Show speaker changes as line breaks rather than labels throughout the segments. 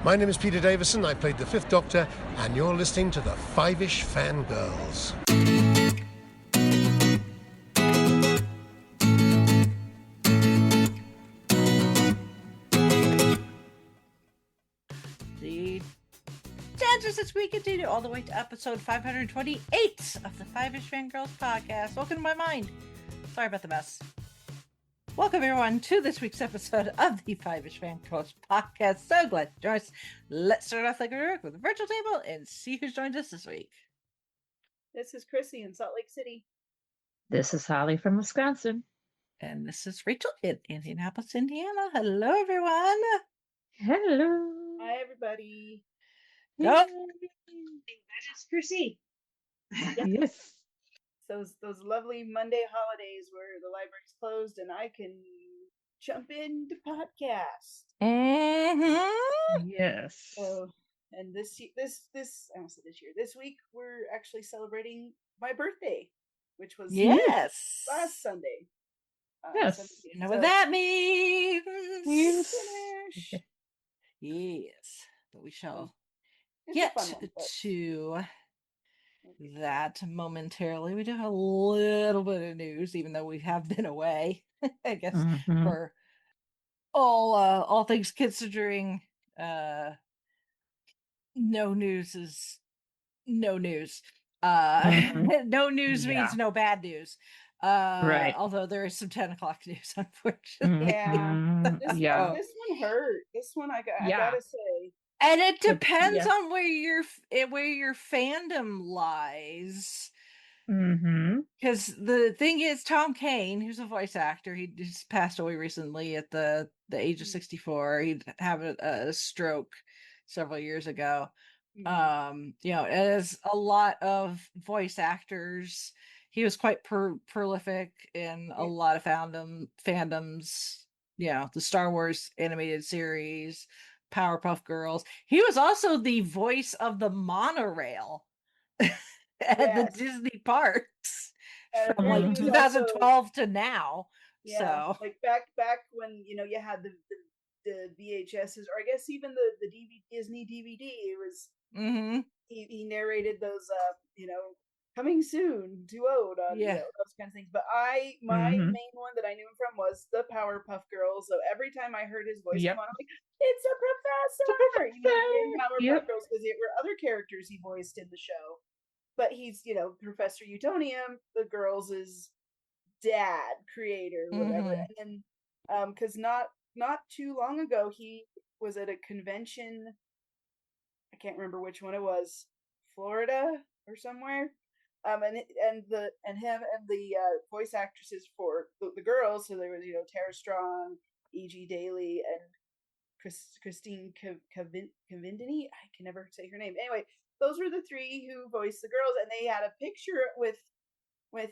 My name is Peter Davison. I played the Fifth Doctor, and you're listening to the Fiveish Fangirls.
The Dances this week continue all the way to episode 528 of the Fiveish Fangirls podcast. Welcome to my mind. Sorry about the mess. Welcome everyone to this week's episode of the Fiveish Fangirls podcast. So glad to join us. Let's start off like we work with the virtual table and see who's joined us this week.
This is Chrissy in Salt Lake City.
This is Holly from Wisconsin.
And this is Rachel in Indianapolis, Indiana. Hello everyone.
Hello.
Hi everybody.
Nope.
That is Chrissy.
Yes.
Those lovely Monday holidays where the library's closed and I can jump into podcast.
Mm-hmm.
Yes.
So, and this I almost said this year. This week we're actually celebrating my birthday, which was
Yes.
last Sunday.
Yes.
You know what that means.
Finish.
Yes. But we shall
It's
get
a fun one, but-
to that momentarily. We do have a little bit of news, even though we have been away, I guess,
Mhm.
for all things considering. No news is no news. No news means no bad news.
Right.
Although there is some 10 o'clock news, unfortunately.
Yeah.
Yeah.
This one hurt. This one I gotta say.
And it depends
Yeah.
on where your fandom lies.
Mm-hmm.
Because the thing is, Tom Kane, who's a voice actor, he just passed away recently at the age of 64. He'd have a stroke several years ago. As a lot of voice actors, he was quite prolific in a lot of fandoms. The Star Wars animated series, Powerpuff Girls. He was also the voice of the monorail at the Disney parks from like 2012 to now.
Yeah,
So
like back when you had the VHSs, or I guess even the Disney DVD. It was he narrated those coming soon to Ode on those kinds of things. But my main one that I knew him from was the Powerpuff Girls. So every time I heard his voice come on, I'm like, it's a professor. In Powerpuff Girls, because there were other characters he voiced in the show. But he's, Professor Utonium, the girls' dad, creator, whatever. And then, because not too long ago, he was at a convention. I can't remember which one it was, Florida or somewhere. And him and the voice actresses for the girls. So there was, Tara Strong, E.G. Daly, and Christine Cavindini. I can never say her name. Anyway, those were the three who voiced the girls, and they had a picture with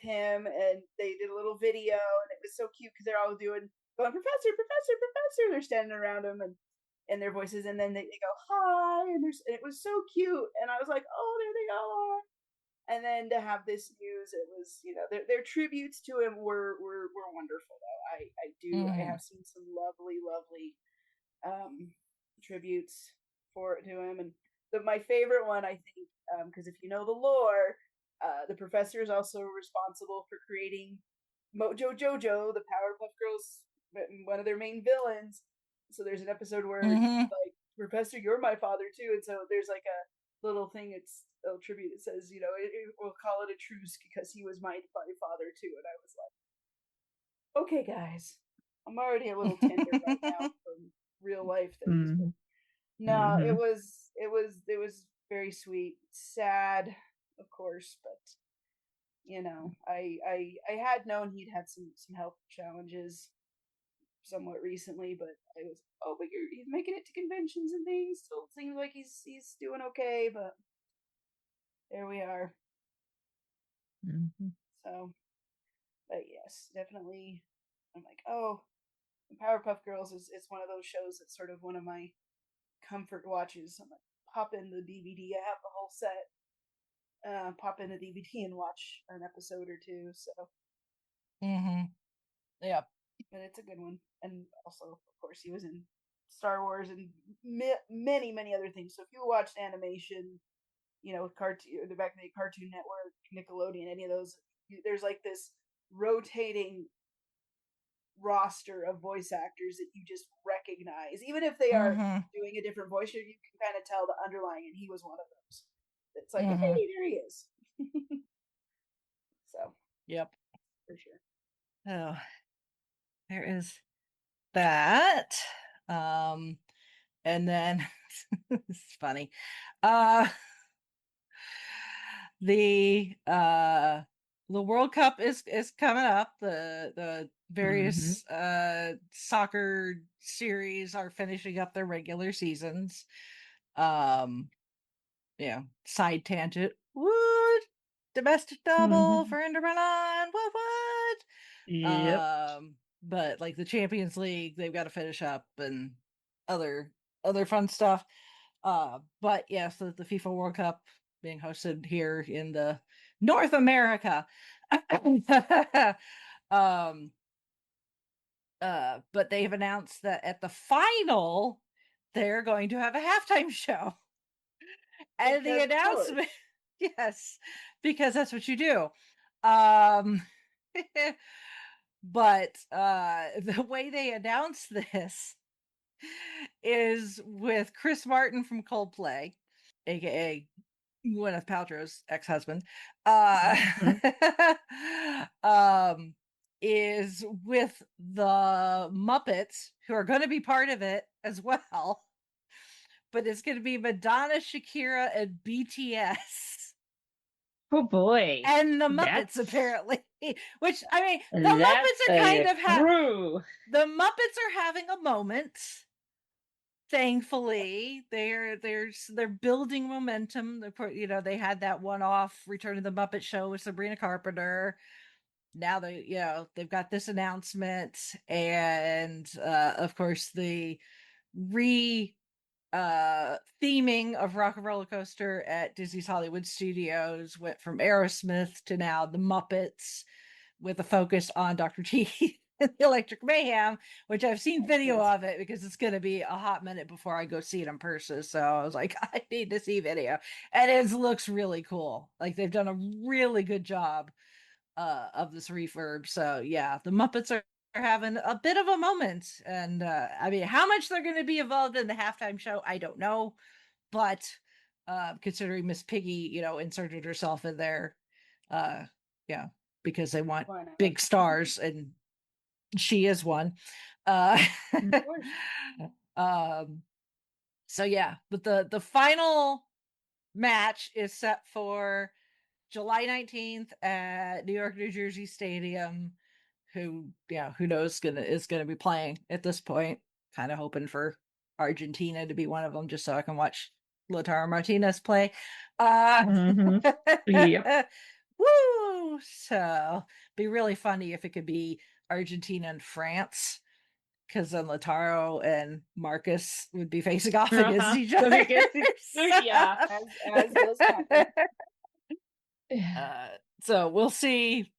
him, and they did a little video, and it was so cute because they're all going, professor, professor, professor. They're standing around him and their voices, and then they go hi, and it was so cute, and I was like, oh, there they all are. And then to have this news, it was, their tributes to him were wonderful though. I have seen some lovely tributes to him, and my favorite one, I think, because if you know the lore, the professor is also responsible for creating Mojo Jojo, the Powerpuff Girls, one of their main villains. So there's an episode where he's like, Professor, you're my father too, and so there's like a little thing, it's a tribute. It says, we'll call it a truce because he was my father too, and I was like, okay, guys, I'm already a little tender right now from real life things. But no, it was very sweet, sad, of course, but I had known he'd had some health challenges somewhat recently, but I was, but he's making it to conventions and things. Still seems like he's doing okay, but there we are. So, but yes, definitely. I'm like, Powerpuff Girls is one of those shows that's sort of one of my comfort watches. I'm like, pop in the DVD. I have the whole set. Pop in the DVD and watch an episode or two. So.
Yeah.
But it's a good one, and also, of course, he was in Star Wars and many, many other things. So if you watched animation, cartoon, the back of the Cartoon Network, Nickelodeon, any of those, there's like this rotating roster of voice actors that you just recognize, even if they are doing a different voice. You can kind of tell the underlying, and he was one of those. It's like, hey, there he is. So,
yep,
for sure.
Oh, there is that. And then it's funny. The World Cup is coming up. The various soccer series are finishing up their regular seasons. Side tangent. What? Domestic double for Inter Milan. What?
Yep.
But like the Champions League, they've got to finish up and other fun stuff. But yes, the FIFA World Cup being hosted here in the North America. But they've announced that at the final, they're going to have a halftime show. And the announcement, yes, because that's what you do. But the way they announced this is with Chris Martin from Coldplay, aka Gwyneth Paltrow's ex-husband, is with the Muppets, who are going to be part of it as well. But it's going to be Madonna, Shakira, and BTS.
Oh boy.
And the Muppets, apparently. Which, I mean, the Muppets are kind of the Muppets are having a moment. Thankfully, they're building momentum. They had that one-off Return of the Muppet Show with Sabrina Carpenter. Now they've got this announcement, and of course the theming of Rock and Roller Coaster at Disney's Hollywood Studios went from Aerosmith to now the Muppets, with a focus on Dr. Teeth and the Electric Mayhem, which I've seen video of it because it's going to be a hot minute before I go see it in person. So I was like, I need to see video, and it looks really cool. Like they've done a really good job of this refurb. So yeah, the Muppets are having a bit of a moment, and I mean, how much they're going to be involved in the halftime show, I don't know, but considering Miss Piggy, inserted herself in there, because they want big stars, and she is one. So yeah, but the final match is set for July 19th at New York, New Jersey Stadium. Who knows is gonna be playing at this point. Kind of hoping for Argentina to be one of them, just so I can watch Lautaro Martinez play.
Yep.
Woo! So be really funny if it could be Argentina and France, because then Lautaro and Marcus would be facing off against each other.
Yeah.
As does happen.
So we'll see,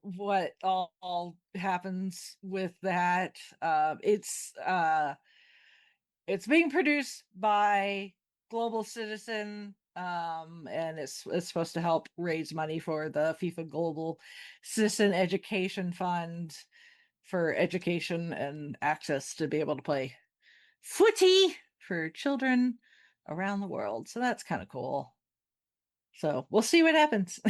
what all happens with that. It's being produced by Global Citizen, and it's supposed to help raise money for the FIFA Global Citizen Education Fund for education and access to be able to play footy for children around the world. So that's kind of cool. So we'll see what happens.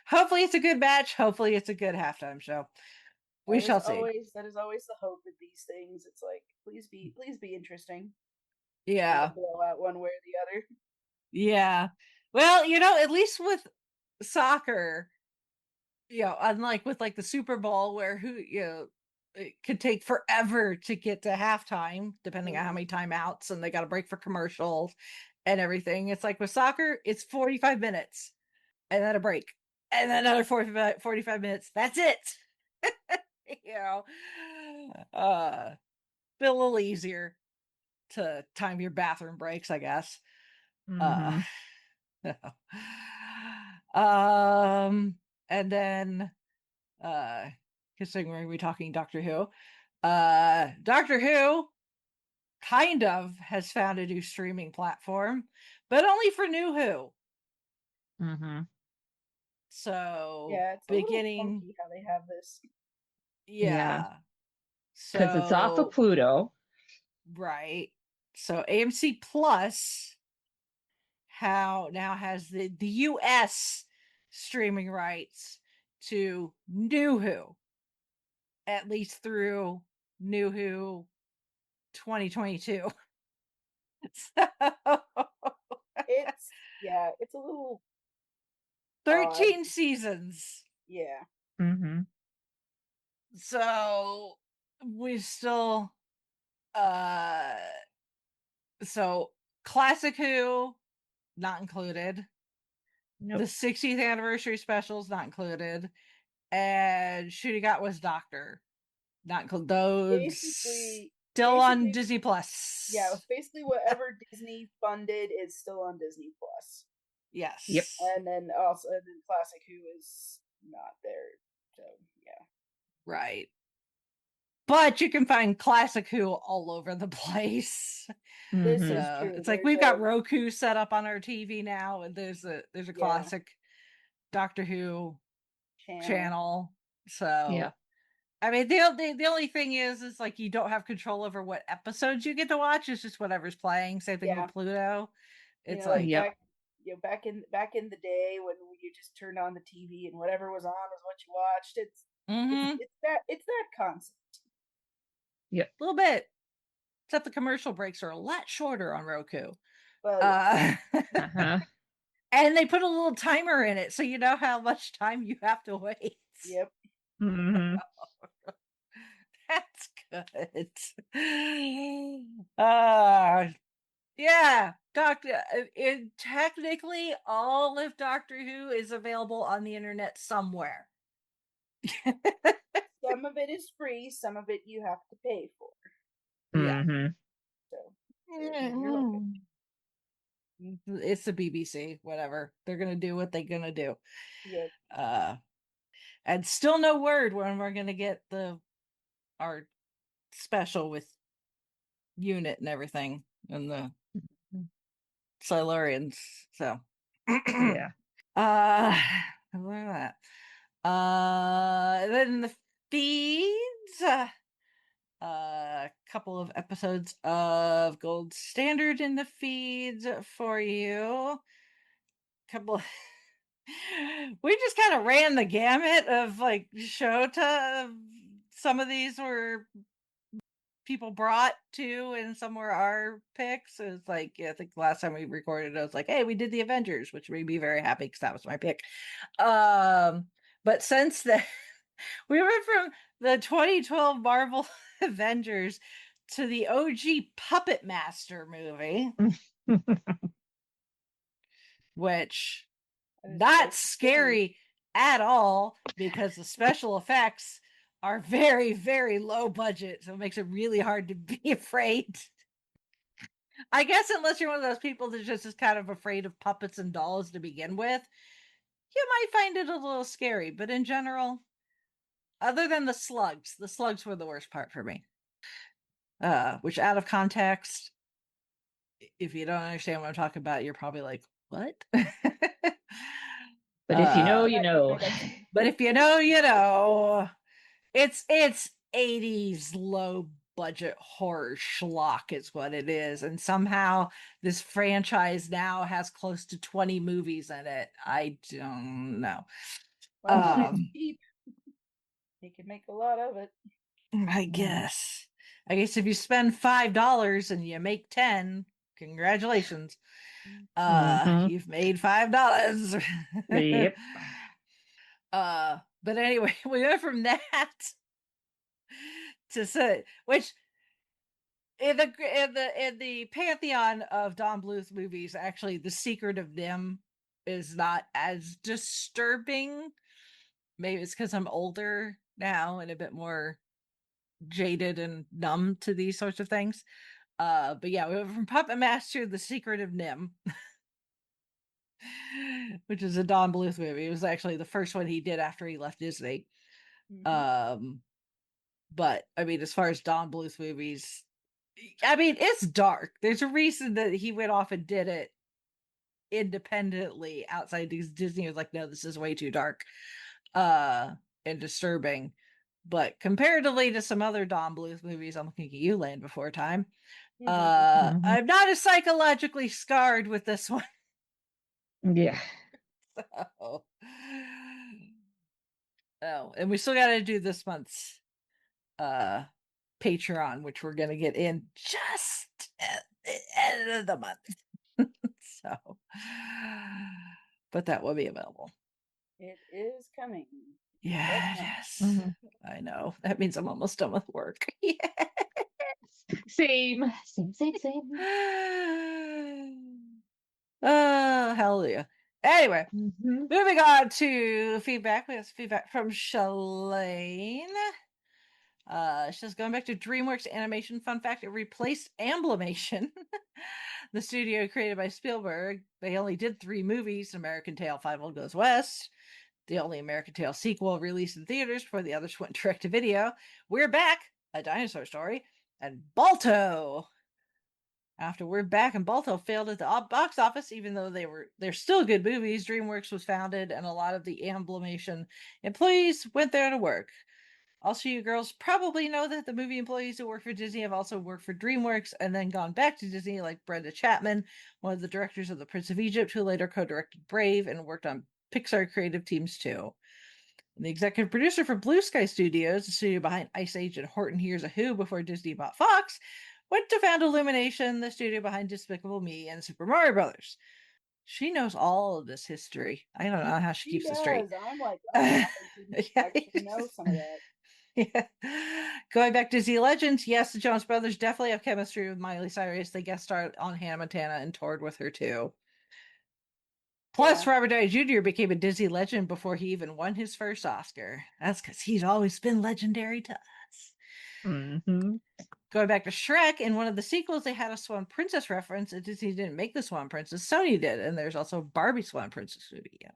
Hopefully it's a good match. Hopefully it's a good halftime show. We shall see.
That is always the hope with these things. It's like, please be interesting.
Yeah.
Blow out one way or the other.
Yeah. Well, at least with soccer, unlike with like the Super Bowl, where it could take forever to get to halftime, depending on how many timeouts, and they got to break for commercials and everything. It's like with soccer, it's 45 minutes and then a break and then another 45 minutes. That's it. Been a little easier to time your bathroom breaks, I guess. And then considering we're talking Doctor Who, kind of has found a new streaming platform, but only for New Who.
Mm-hmm.
So
yeah, it's
beginning,
a little funky how they have this.
yeah.
Because it's off of Pluto.
Right. So AMC Plus now has the US streaming rights to New Who, at least through New Who 2022. So,
It's a little
13
odd.
seasons.
Yeah.
Mm-hmm.
So we still so Classic Who not included.
Nope.
The 60th anniversary specials not included. And Shooty Got was Doctor. Not included. Those still on Disney Plus.
Yeah, basically whatever Disney funded is still on Disney Plus.
Yes.
Yep.
And then Classic Who is not there. So yeah.
Right. But you can find Classic Who all over the place.
This
Mm-hmm.
is true.
It's like we've got Roku set up on our TV now, and there's a classic Doctor Who channel. So
yeah.
I mean, the only thing is like you don't have control over what episodes you get to watch. It's just whatever's playing. Same thing with Pluto. It's
back in the day when you just turned on the TV and whatever was on was what you watched. It's that concept.
Yep.
A little bit. Except the commercial breaks are a lot shorter on Roku.
Well,
uh-huh.
And they put a little timer in it, so you know how much time you have to wait.
Yep.
Mm-hmm.
That's good. Yeah, technically all of Doctor Who is available on the internet somewhere.
Some of it is free, some of it you have to pay for.
Yeah.
Mm-hmm.
So you're looking.
It's the BBC, whatever. They're gonna do what they're gonna do.
Yep.
And still no word when we're gonna get our special with Unit and everything and the Silurians. So
yeah.
Look at that. Then the feeds. A couple of episodes of Gold Standard in the feeds for you. Couple. We just kind of ran the gamut of like Shota. Some of these were people brought to, and some were our picks. It's like, I think last time we recorded, I was like, hey, we did the Avengers, which made me very happy because that was my pick. But since then, we went from the 2012 Marvel Avengers to the OG Puppet Master movie, which not scary at all because the special effects are very, very low budget, so it makes it really hard to be afraid. I guess unless you're one of those people that just is kind of afraid of puppets and dolls to begin with, you might find it a little scary. But in general, other than the slugs were the worst part for me. Which out of context, if you don't understand what I'm talking about, you're probably like, what?
But if you know, you know.
But if you know, you know. It's 80s low budget horror schlock is what it is. And somehow this franchise now has close to 20 movies in it. I don't know.
Well, it's cheap. You can make a lot of it.
I guess if you spend $5 and you make 10, congratulations. You've made $5.
Yep.
But anyway, we went from that to say, which in the pantheon of Don Bluth movies, actually, The Secret of Nim is not as disturbing. Maybe it's because I'm older now and a bit more jaded and numb to these sorts of things. But yeah, we went from Puppet Master to The Secret of Nim, which is a Don Bluth movie. It was actually the first one he did after he left Disney. Mm-hmm. But I mean, as far as Don Bluth movies, I mean, it's dark. There's a reason that he went off and did it independently outside because Disney was like, no, this is way too dark and disturbing. But comparatively to some other Don Bluth movies, I'm looking at you, Land Before Time.
Mhm.
I'm not as psychologically scarred with this one.
Yeah.
So. Oh, and we still got to do this month's Patreon, which we're gonna get in just at the end of the month. So, but that will be available.
It is coming.
Yeah,
Definitely.
yes.
Mhm.
I know. That means I'm almost done with work. Yeah.
Same. Same.
Oh, hallelujah. Anyway,
Mhm.
moving on to feedback. We have feedback from Shalane. She says, going back to DreamWorks animation, fun fact, it replaced Amblimation, the studio created by Spielberg. They only did 3 movies, American Tail, Five Old Goes West, the only American Tail sequel released in theaters before the others went direct to video. We're Back, A Dinosaur Story, and Balto. After We're Back and Balto failed at the box office, even though they're still good movies, DreamWorks was founded and a lot of the Amblimation employees went there to work. Also, you girls probably know that the movie employees who work for Disney have also worked for DreamWorks and then gone back to Disney, like Brenda Chapman, one of the directors of The Prince of Egypt, who later co-directed Brave and worked on Pixar creative teams too. And the executive producer for Blue Sky Studios, the studio behind Ice Age and Horton Hears a Who before Disney bought Fox, went to found Illumination, the studio behind Despicable Me and Super Mario Brothers. She knows all of this history. I don't know how she
She
keeps it straight.
does. I'm like, oh, I didn't
Yeah.
actually know some of that.
Yeah. Going back to Z Legends, yes, the Jonas Brothers definitely have chemistry with Miley Cyrus. They guest starred on Hannah Montana and toured with her too. Plus,
Yeah.
Robert Downey Jr. became a Disney legend before he even won his first Oscar. That's because he's always been legendary to us.
Mhm.
Going back to Shrek, in one of the sequels, they had a Swan Princess reference, and Disney didn't make the Swan Princess. Sony did, and there's also Barbie Swan Princess movie. Yeah.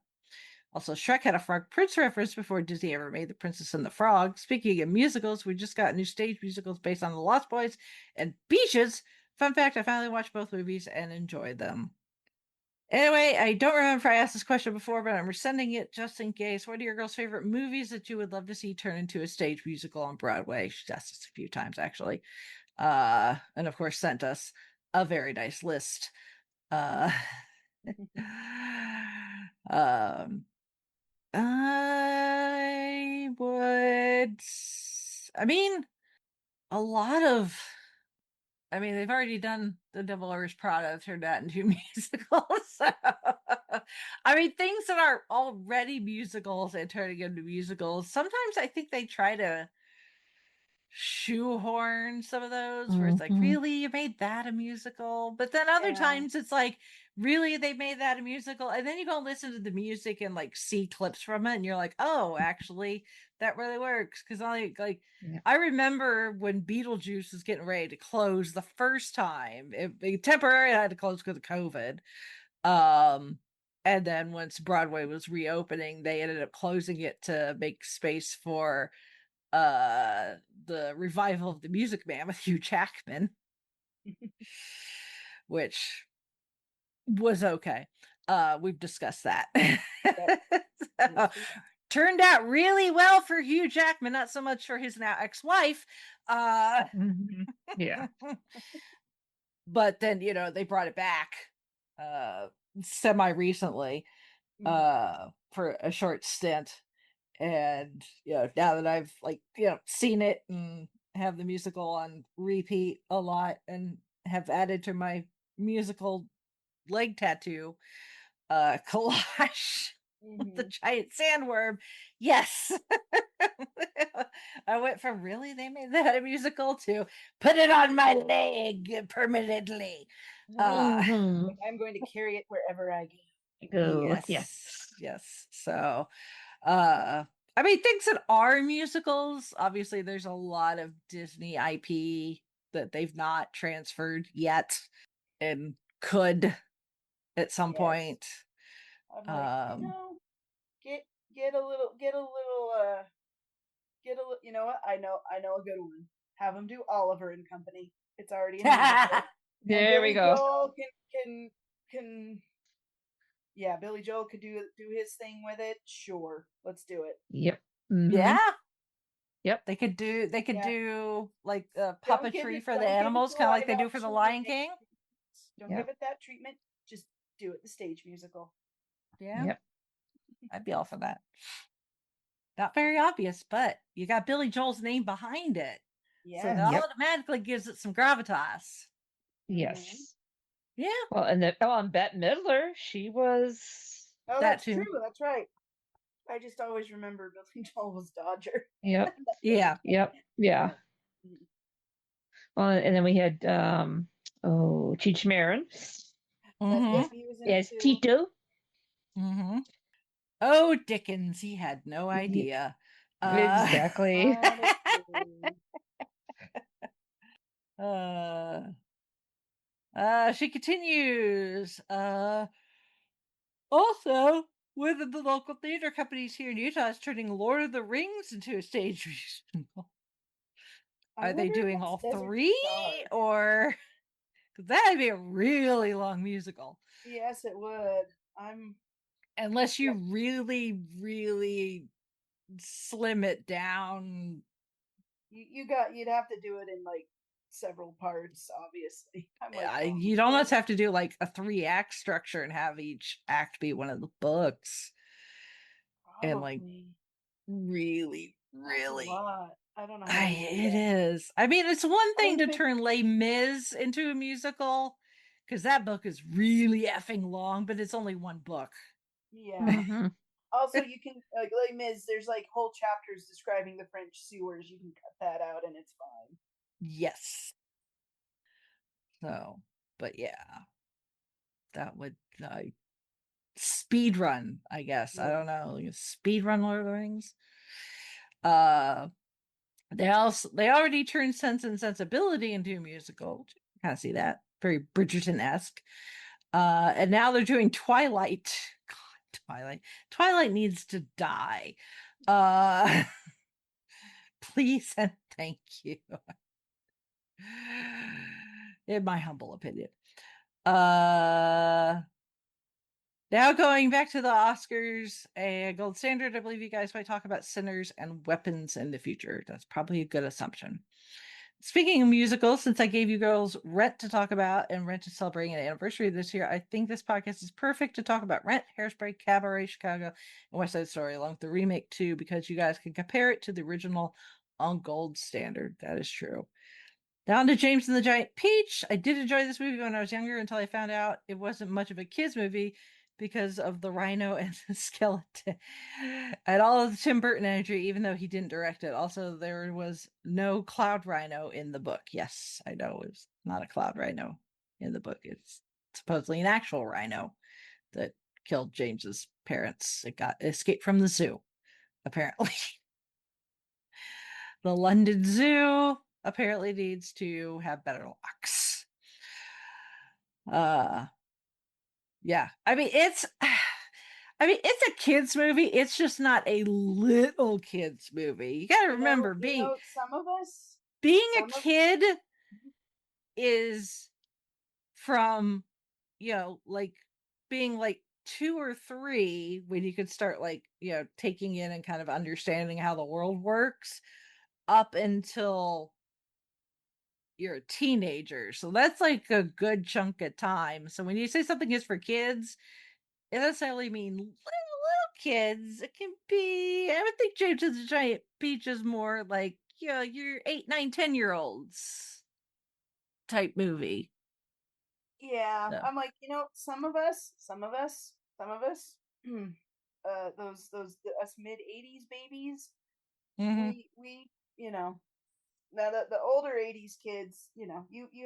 Also, Shrek had a Frog Prince reference before Disney ever made The Princess and the Frog. Speaking of musicals, we just got new stage musicals based on The Lost Boys and Beaches. Fun fact, I finally watched both movies and enjoyed them. Anyway, I don't remember if I asked this question before, but I'm resending it just in case. What are your girls' favorite movies that you would love to see turn into a stage musical on Broadway? She's asked us a few times, actually. And of course, sent us a very nice list. Uh, um, I would. I mean, a lot of. I mean, they've already done The Devil Wears Prada, turned that into musicals. So, I mean, things that are already musicals and turning into musicals. Sometimes I think they try to shoehorn some of those where it's like,
Mhm.
really, you made that a musical? But then other
Yeah.
times it's like, really, they made that a musical? And then you go and listen to the music and like see clips from it, and you're like, oh, actually, that really works. Because
Yeah.
I remember when Beetlejuice was getting ready to close the first time, it temporarily had to close because of COVID. Um, and then once Broadway was reopening, they ended up closing it to make space for the revival of The Music Man with Hugh Jackman, which was okay. We've discussed that.
Yep.
So, turned out really well for Hugh Jackman, not so much for his now ex-wife.
Mhm. Yeah.
But then, they brought it back semi recently for a short stint. And now that I've seen it and have the musical on repeat a lot and have added to my musical leg tattoo collage with the giant sandworm, yes. I went from really they made that a musical to put it on my leg permanently.
Mhm.
I'm going to carry it wherever I
Go. Yeah.
Yes. So I mean, things that are musicals, obviously there's a lot of Disney IP that they've not transferred yet and could at some
Yes.
point.
I'm like, get get a little you know what? I know a good one. Have them do Oliver and Company. It's already in musical.
There we go.
Joel can yeah, Billy Joel could do his thing with it. Sure, let's do it.
Yep. Mm-hmm.
Yeah.
Yep.
They could do like
Don't give
puppetry
it-
for
don't
the
give it
animals,
the
kind of like they
live
do for the
action
Lion
remake.
King.
Don't
Yep.
give it that treatment. Just do it the stage musical.
Yeah.
Yep.
I'd be all for that. Not very obvious, but you got Billy Joel's name behind it.
Yeah.
So that
Yep.
automatically gives it some gravitas.
Yes.
Yeah.
Well, and Bette Midler, she was.
Oh,
That
that's
too.
true. That's right. I just always remember Billy Joel was Dodger.
Yep.
Yeah.
Yep. Yeah.
Mhm.
Well, and then we had Cheech Marin.
Mm-hmm.
He was in
Yes,
it too.
Tito.
Mm-hmm. Oh, Dickens, he had no idea.
Exactly.
She continues. Also, one of the local theater companies here in Utah is turning Lord of the Rings into a stage musical. Are they doing all three, or that'd be a really long musical?
Yes, it would.
Unless you really, really slim it down.
You'd have to do it in like several parts, obviously. I'm like,
You'd almost have to do like a 3-act structure and have each act be one of the books.
probably.
And like really,
That's a lot. I don't know how
it is. I mean, it's one thing to turn Les Mis into a musical, because that book is really effing long, but it's only one book.
Yeah.
Mm-hmm.
Also, you can like Les Mis. There's like whole chapters describing the French sewers. You can cut that out, and it's fine.
Yes. So, but yeah, that would speed run, I guess. Yeah. I don't know, speed run Lord of the Rings. They already turned Sense and Sensibility into a musical. Kind of see that, very Bridgerton-esque. And now they're doing Twilight. God, Twilight needs to die. Please and thank you. In my humble opinion. Now going back to the Oscars, a gold standard, I believe you guys might talk about Sinners and Weapons in the future. That's probably a good assumption. Speaking of musicals, since I gave you girls Rent to talk about and Rent to celebrating an anniversary this year, I think this podcast is perfect to talk about Rent, Hairspray, Cabaret, Chicago, and West Side Story, along with the remake too, because you guys can compare it to the original on gold standard. That is true. Down to James and the Giant Peach. I did enjoy this movie when I was younger until I found out it wasn't much of a kid's movie because of the rhino and the skeleton. I had all of the Tim Burton energy, even though he didn't direct it. Also, there was no cloud rhino in the book. Yes, I know it's not a cloud rhino in the book. It's supposedly an actual rhino that killed James's parents. It got escaped from the zoo, apparently. The London Zoo apparently needs to have better locks. Yeah. I mean, it's a kids movie. It's just not a little kids movie. You got to remember
some of us
being a kid is from, like being like 2 or 3 when you could start like, taking in and kind of understanding how the world works up until you're a teenager. So that's like a good chunk of time. So when you say something is for kids, it doesn't necessarily mean little kids. It can be, I would think James and the Giant Peach is more like, your 8, 9, 10-year-olds type movie.
Yeah. No. I'm like, some of us, those us mid-80s babies, we now the older 80s kids, you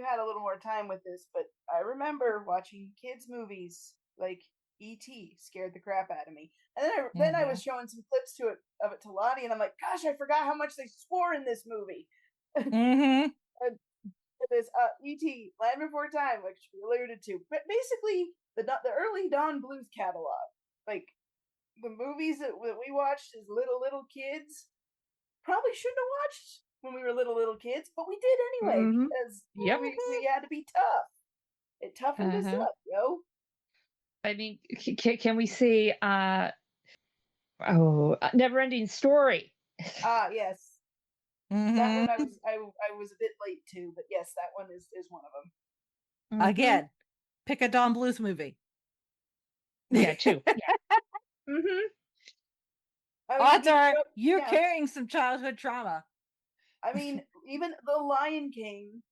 had a little more time with this, but I remember watching kids movies like E.T. scared the crap out of me. And then I was showing some clips of it to Lottie, and I'm like, gosh, I forgot how much they swore in this movie. This E.T. Land Before Time, which we alluded to, but basically the early Don Bluth catalog, like the movies that we watched as little kids, probably shouldn't have watched when we were little kids, but we did anyway because we had to be tough. It toughened us up, yo.
I mean, can we say Never Ending Story?
Yes. That one I was a bit late to, but yes, that one is one of them.
Again, pick a Don Bluth movie.
Yeah, too. Yeah.
Odds are you're carrying some childhood trauma.
I mean, even The Lion King,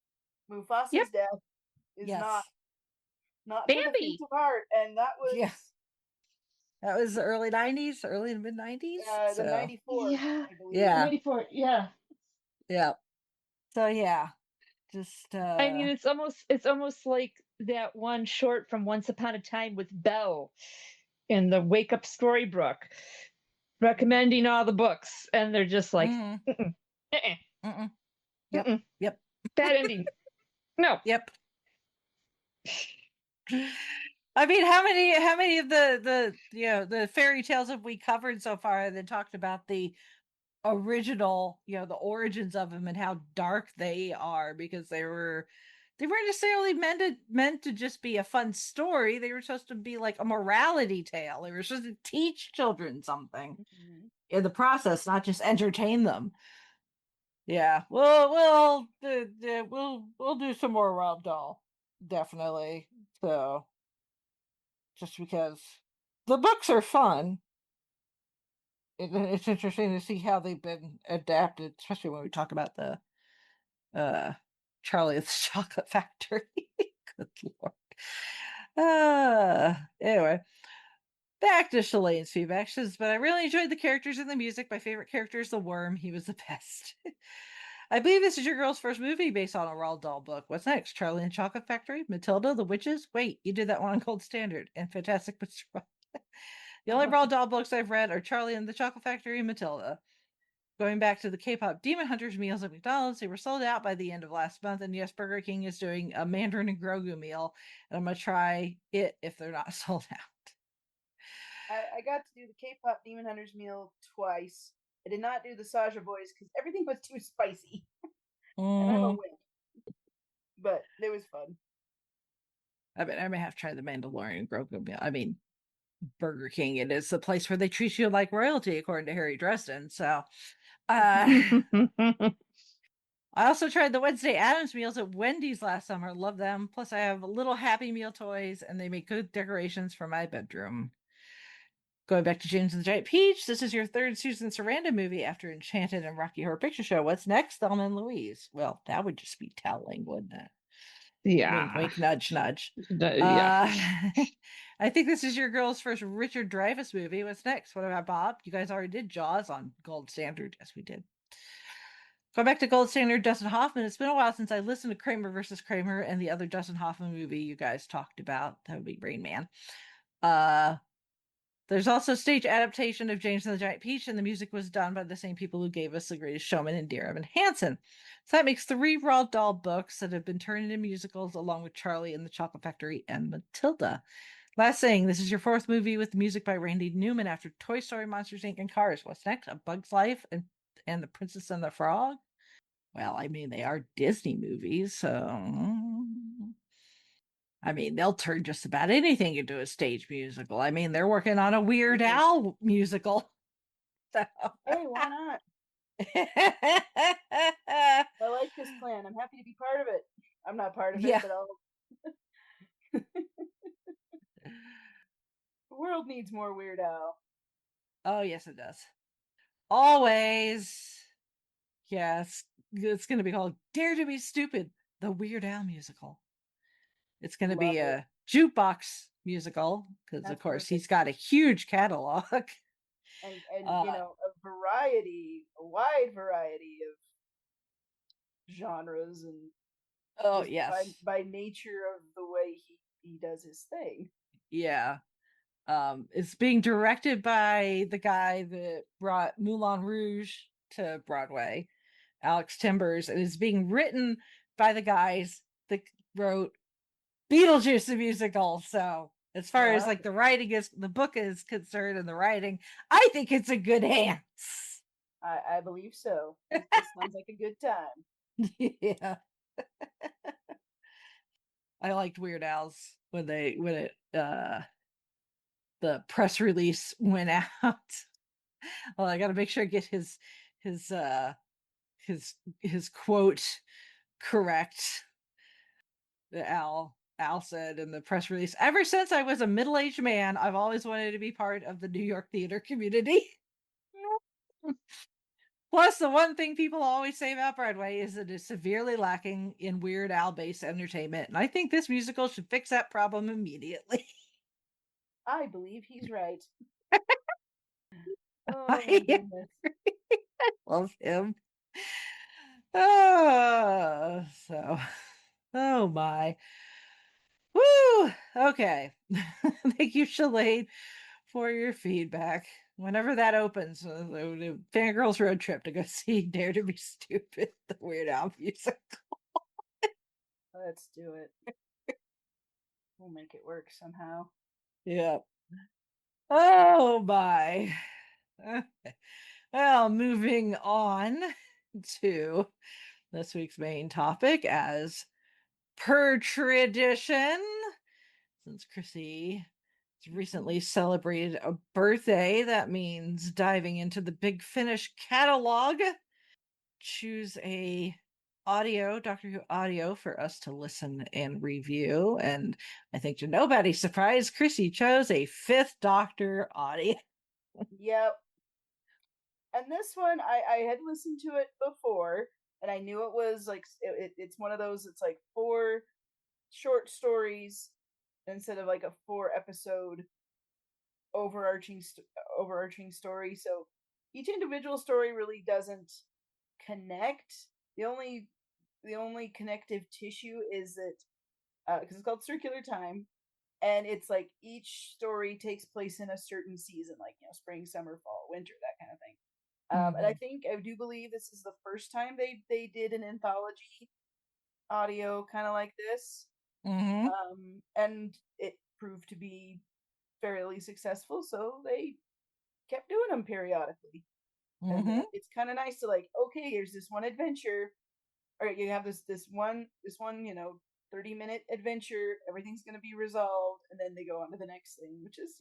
Mufasa's death is not for the faint of heart, and that was
that was the early 90s, early to mid 90s.
The 94,
yeah,
I believe.
Yeah,
94. Yeah.
So yeah, just
I mean, it's almost like that one short from Once Upon a Time with Belle in the Wake Up Storybook, recommending all the books, and they're just like,
Yep.
Bad ending. No.
Yep. I mean, how many of the fairy tales have we covered so far that talked about the original, the origins of them and how dark they are, because they weren't necessarily meant to just be a fun story. They were supposed to be like a morality tale. They were supposed to teach children something in the process, not just entertain them. Yeah, we'll do some more Rob Dahl, definitely. So, just because the books are fun, it's interesting to see how they've been adapted, especially when we talk about the Charlie and the Chocolate Factory. Good Lord. Anyway, back to Shalane's Fiveish, but I really enjoyed the characters and the music. My favorite character is the worm. He was the best. I believe this is your girl's first movie based on a Roald Dahl book. What's next? Charlie and the Chocolate Factory? Matilda? The Witches? Wait, you did that one on Gold Standard and Fantastic Mr. Fox. The only Roald Dahl books I've read are Charlie and the Chocolate Factory and Matilda. Going back to the K-pop Demon Hunters meals at McDonald's, they were sold out by the end of last month. And yes, Burger King is doing a Mandarin and Grogu meal, and I'm gonna try it if they're not sold out.
I got to do the K-pop Demon Hunters meal twice. I did not do the Saja Boys because everything was too spicy, and I'm a wimp. But it was fun.
I mean, I may have to try the Mandalorian Grogu meal. I mean, Burger King, it is the place where they treat you like royalty, according to Harry Dresden. So, I also tried the Wednesday Addams meals at Wendy's last summer. Love them. Plus, I have little Happy Meal toys, and they make good decorations for my bedroom. Going back to James and the Giant Peach, this is your third Susan Sarandon movie after Enchanted and Rocky Horror Picture Show. What's next, Thelma and Louise? Well, that would just be telling, wouldn't it?
Yeah.
Wink, wink, nudge, nudge.
Yeah.
I think this is your girl's first Richard Dreyfuss movie. What's next? What about Bob? You guys already did Jaws on Gold Standard. Yes, we did. Going back to Gold Standard, Dustin Hoffman. It's been a while since I listened to Kramer versus Kramer and the other Dustin Hoffman movie you guys talked about. That would be Rain Man. There's also a stage adaptation of James and the Giant Peach, and the music was done by the same people who gave us The Greatest Showman and Dear Evan Hansen. So that makes 3 Roald Dahl books that have been turned into musicals, along with Charlie and the Chocolate Factory and Matilda. Last thing, this is your 4th movie with music by Randy Newman after Toy Story, Monsters, Inc. and Cars. What's next? A Bug's Life and The Princess and the Frog? Well, I mean, they are Disney movies, so... I mean, they'll turn just about anything into a stage musical. I mean, they're working on a Weird Al musical. So.
Hey, why not? I like this plan. I'm happy to be part of it. I'm not part of it, but I'll... The world needs more Weird Al.
Oh, yes, it does. Always. Yes, it's going to be called Dare to be Stupid, the Weird Al musical. It's going to be a jukebox musical because, of course, he's got a huge catalog.
And you know, a wide variety of genres and by nature of the way he does his thing.
Yeah. It's being directed by the guy that brought Moulin Rouge to Broadway, Alex Timbers, and is being written by the guys that wrote Beetlejuice the musical. So as far as like the book is concerned and the writing, I think it's in good hands.
I believe so. This sounds like a good time.
Yeah. I liked Weird Al's when the press release went out. Well, I got to make sure I get his his quote correct. The Al said in the press release, "Ever since I was a middle-aged man, I've always wanted to be part of the New York theater community." Plus, the one thing people always say about Broadway is that it's severely lacking in Weird Al-based entertainment, and I think this musical should fix that problem immediately.
I believe he's right. Oh my
I
goodness.
love him. Oh my. Woo! Okay. Thank you, Shalane, for your feedback. Whenever that opens, the Fangirls road trip to go see Dare to Be Stupid, the Weird Al music.
Let's do it. We'll make it work somehow.
Yeah. Oh my. Okay. Well, moving on to this week's main topic, as per tradition, since Chrissy has recently celebrated a birthday, that means diving into the Big Finish catalog. Choose a Doctor Who audio for us to listen and review. And I think to nobody's surprise, Chrissy chose a Fifth Doctor audio.
Yep. And this one, I had listened to it before, and I knew it was like it's one of those. It's like 4 short stories instead of like a 4 episode overarching story. So each individual story really doesn't connect. The only connective tissue is that because it's called Circular Time, and it's like each story takes place in a certain season, like spring, summer, fall, winter, that kind of thing. And I do believe this is the first time they did an anthology audio kind of like this. And it proved to be fairly successful, so they kept doing them periodically. And it's kind of nice to like, okay, here's this one adventure, or you have this one 30-minute adventure, everything's going to be resolved, and then they go on to the next thing, which is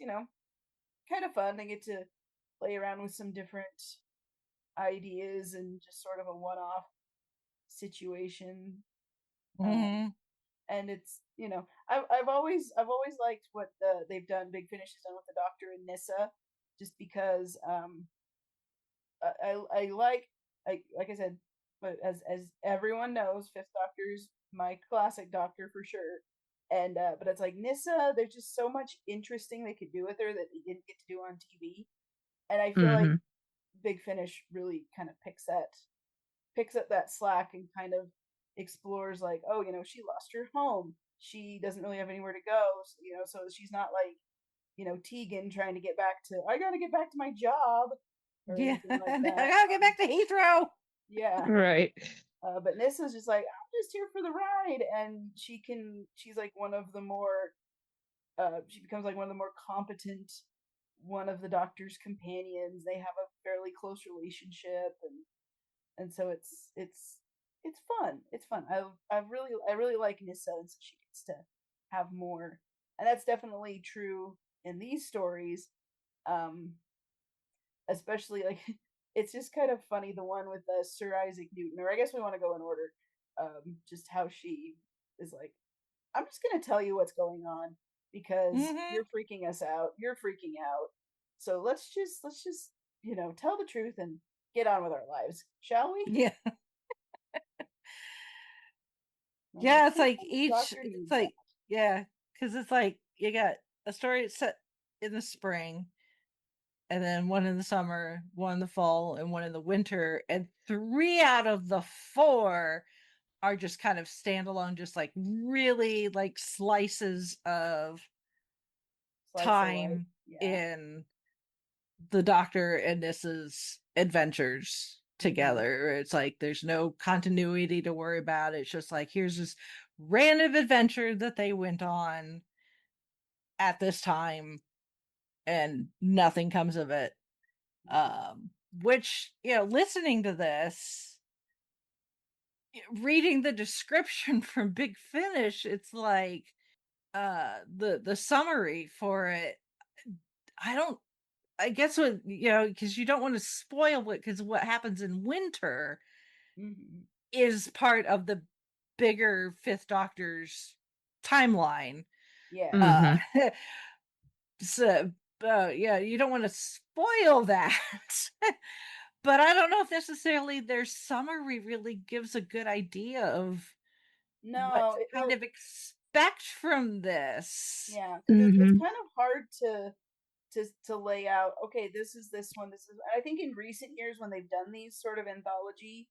kind of fun. They get to play around with some different ideas and just sort of a one-off situation. And it's I've always liked what they've done. Big Finish has done with the Doctor and Nyssa, just because I like I said, but as everyone knows, Fifth Doctor's my classic Doctor for sure. And but it's like Nyssa, there's just so much interesting they could do with her that they didn't get to do on TV. And I feel like Big Finish really kind of picks up that slack and kind of explores like, oh, she lost her home. She doesn't really have anywhere to go, so she's not like, Tegan trying to get back to, I gotta get back to my job or anything like that.
I gotta get back to Heathrow.
Yeah.
Right.
But Nissa's just like, I'm just here for the ride, and she's like one of the more she becomes like one of the more competent one of the Doctor's companions. They have a fairly close relationship, and so it's fun. It's fun. I really like Nyssa, and so she gets to have more, and that's definitely true in these stories. Especially like it's just kind of funny, the one with Sir Isaac Newton, or I guess we want to go in order. Just how she is like, I'm just gonna tell you what's going on because you're freaking us out. You're freaking out. So let's just tell the truth and get on with our lives, shall we?
Yeah. Yeah, it's like it's like, yeah, because it's like you got a story set in the spring, and then one in the summer, one in the fall, and one in the winter, and 3 out of the 4 are just kind of standalone, just like really like slices of time in the Doctor and Nyssa's adventures together. It's like there's no continuity to worry about. It's just like, here's this random adventure that they went on at this time, and nothing comes of it. which, listening to this, reading the description from Big Finish, it's like the summary for it. I guess what, because you don't want to spoil it, because what happens in winter is part of the bigger Fifth Doctor's timeline.
Yeah.
So, you don't want to spoil that. But I don't know if necessarily their summary really gives a good idea of what to kind of expect from this.
Yeah, because it's kind of hard to lay out. Okay, this is this one. This is. I think in recent years when they've done these sort of anthology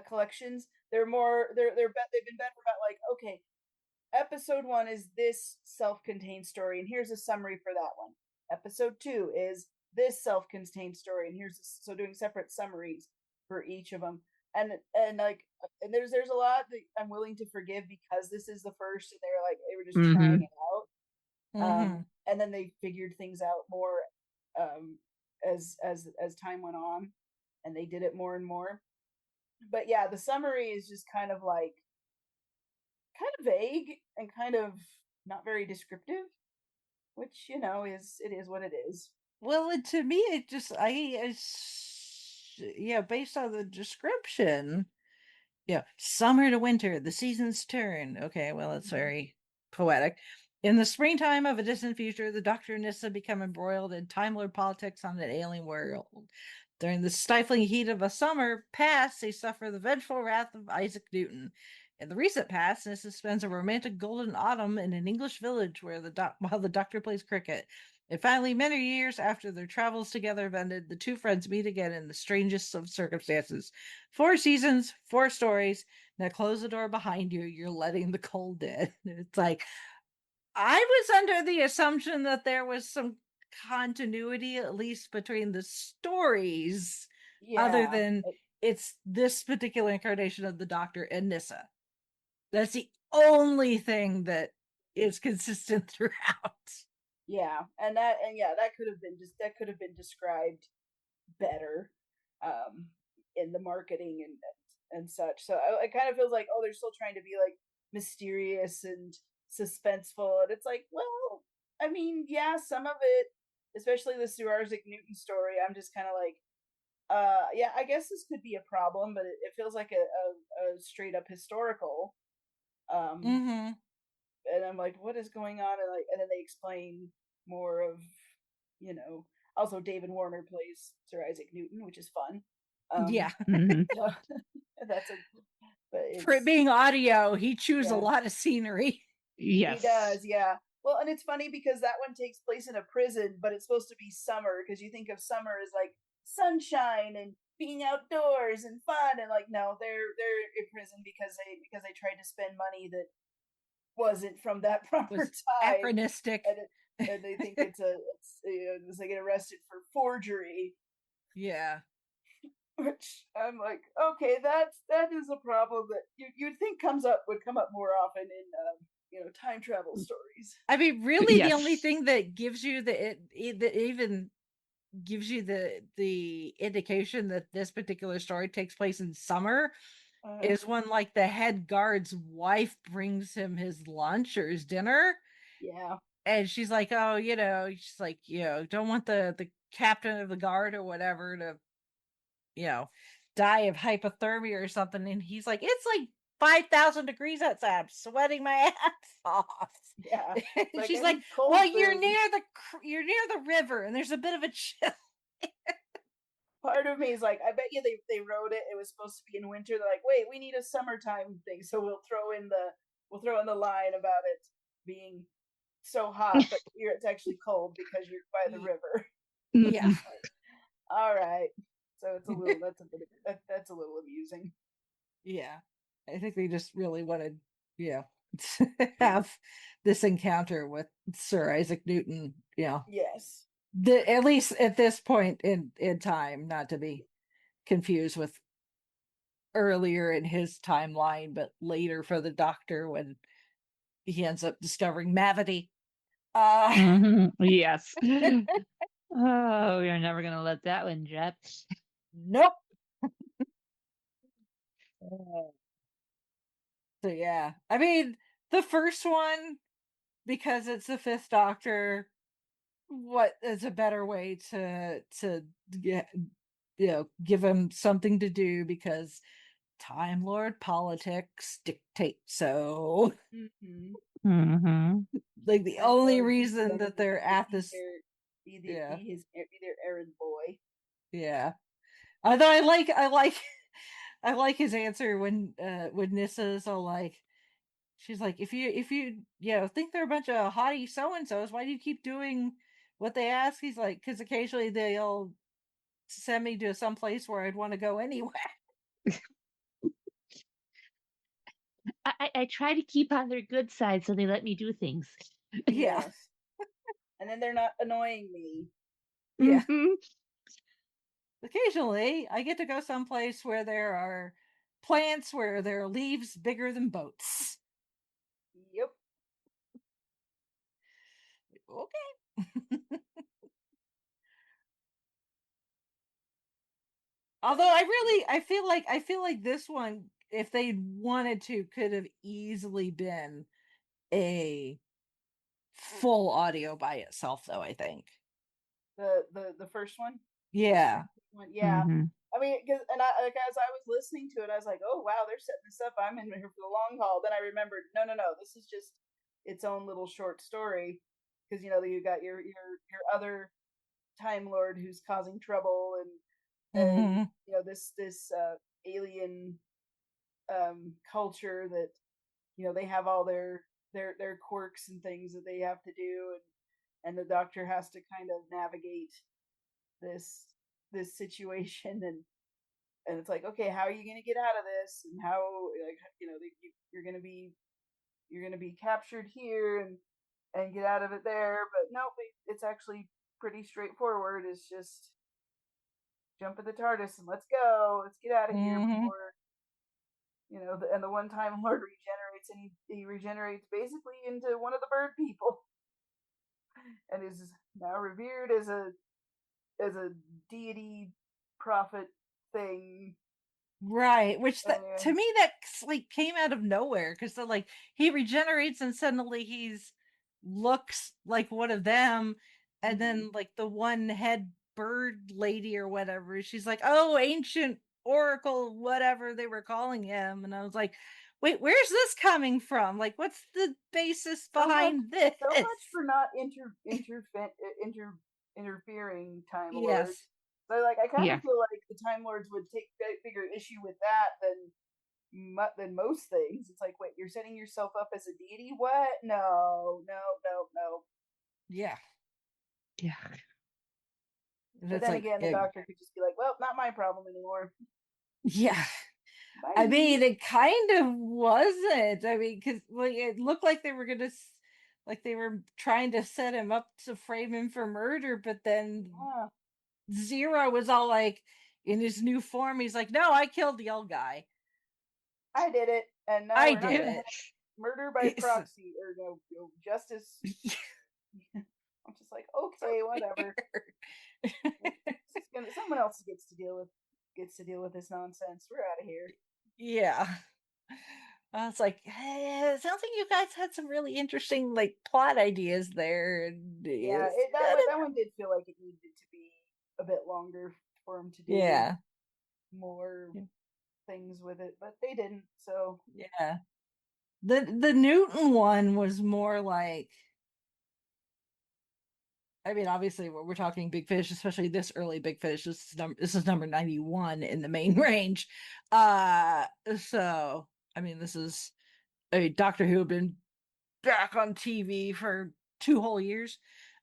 collections, they've been better about like, okay, episode 1 is this self-contained story, and here's a summary for that one. Episode 2 is this self-contained story, and so doing separate summaries for each of them. And there's a lot that I'm willing to forgive because this is the first, and they were just trying it out. And then they figured things out more as time went on, and they did it more and more. But yeah, the summary is just kind of vague and kind of not very descriptive, which it is what it is.
Well, and to me, it just based on the description, summer to winter, the seasons turn. Okay, well, it's very poetic. In the springtime of a distant future, the Doctor and Nyssa become embroiled in Time Lord politics on an alien world. During the stifling heat of a summer past, they suffer the vengeful wrath of Isaac Newton. In the recent past, Nyssa spends a romantic golden autumn in an English village while the Doctor plays cricket. And finally, many years after their travels together have ended, the two friends meet again in the strangest of circumstances. 4 seasons, 4 stories. Now close the door behind you. You're letting the cold in. It's like, I was under the assumption that there was some continuity, at least between the stories, other than it's this particular incarnation of the Doctor and Nyssa. That's the only thing that is consistent throughout.
Yeah, that could have been described better in the marketing and such. So it kind of feels like, oh, they're still trying to be like mysterious and suspenseful, and it's like, well, I mean, yeah, some of it, especially the Sir Isaac Newton story, I'm just kind of like, yeah, I guess this could be a problem, but it feels like a straight up historical. And I'm like, what is going on? And then they explain more of, also David Warner plays Sir Isaac Newton, which is fun.
Yeah.
So,
for it being audio, he chews a lot of scenery.
Yes.
He does, yeah. Well, and it's funny because that one takes place in a prison, but it's supposed to be summer, because you think of summer as like sunshine and being outdoors and fun, and like, no, they're in prison because they tried to spend money that wasn't from that proper time.
Anachronistic.
And they think it's they get arrested for forgery.
Yeah.
Which I'm like, okay, that is a problem that you'd think would come up more often in time travel stories.
I mean, really, the only thing that gives you that even gives you the indication that this particular story takes place in summer is when like the head guard's wife brings him his lunch or his dinner.
Yeah.
And she's like, oh, she's like, don't want the captain of the guard or whatever to, die of hypothermia or something. And he's like, it's like 5,000 degrees outside. I'm sweating my ass off.
Yeah.
And she's like, well, you're near the river and there's a bit of a chill.
Part of me is like, I bet you they wrote it. It was supposed to be in winter. They're like, wait, we need a summertime thing, so we'll throw in the line about it being so hot, but here it's actually cold because you're by the river.
Yeah.
All right. So it's a little that's a little amusing.
Yeah. I think they just really wanted, to have this encounter with Sir Isaac Newton. Yeah.
Yes.
At least at this point in time, not to be confused with earlier in his timeline, but later for the Doctor when he ends up discovering Mavity.
Yes. Oh, you're never gonna let that one drop.
Nope.
Oh.
So yeah, I mean, the first one, because it's the Fifth Doctor, what is a better way to get, give him something to do, because Time Lord politics dictate so. Like, the
Time
only
Lord
reason that they're at
be
this, yeah,
be their errand boy.
yeah. Although I like his answer when Nissa's all like, she's like, if you think they're a bunch of haughty so and so's, why do you keep doing what they ask? He's like, because occasionally they'll send me to some place where I'd want to go anyway.
I try to keep on their good side so they let me do things.
Yeah.
Yes. And then they're not annoying me.
Yeah.
Mhm.
Occasionally I get to go someplace where there are plants where there are leaves bigger than boats.
Yep.
Okay. Although I feel like this one, if they wanted to, could have easily been a full audio by itself, though, I think.
The first one.
Yeah.
Yeah.
Mhm.
I mean, and as I was listening to it, I was like, "Oh wow, they're setting this up. I'm in here for the long haul." Then I remembered, no, this is just its own little short story, because you got your other Time Lord who's causing trouble, and
Hmm.
this alien culture that they have all their quirks and things that they have to do, and the Doctor has to kind of navigate this situation, and it's like, okay, how are you going to get out of this, and how, like, you're going to be captured here, and get out of it there. But no, it's actually pretty straightforward. It's just jump in the TARDIS and let's go, let's get out of here
Hmm.
before and the one time Lord regenerates, and he regenerates basically into one of the bird people, and is now revered as a deity prophet thing.
Right. Which, that,
Anyway,
to me, that like came out of nowhere, because they're like, he regenerates and suddenly he's looks like one of them, and
mm-hmm.
then like the one head bird lady or whatever, she's like, oh, ancient oracle, whatever they were calling him, and I was like, wait, where's this coming from? Like, what's the basis
so much
behind this?
so much for not interfering, Time Lords.
Yes.
So, like, I kind of
Yeah.
feel like the Time Lords would take bigger issue with that than most things. It's like, wait, you're setting yourself up as a deity? What? No, no, no, no.
Yeah.
Yeah.
But
It's
then
like,
again, the Doctor could just be like, well, not my problem anymore.
yeah. I
Bye.
mean, it kind of wasn't. I mean, because like it looked like they were gonna, like they were trying to set him up to frame him for murder, but then
Yeah,
Zero was all like, in his new form, he's like, "No, I killed the old guy.
I did it, and now
I
we're not
did
going to
it."
have murder by
It's
proxy, or no justice. I'm just like,
so
okay, whatever.
weird.
Someone else gets to deal with this nonsense. We're out of here.
Yeah. I was like, it sounds like you guys had some really interesting like plot ideas there. And
Yeah,
it's
that one did feel like it needed to be a bit longer for him to do
yeah.
more things with it, but they didn't. So
Yeah. The Newton one was more like, I mean, obviously we're talking Big Fish, especially this early Big Fish. This is number 91 in the main range. So I mean, this is a Doctor Who had been back on TV for 2 whole years.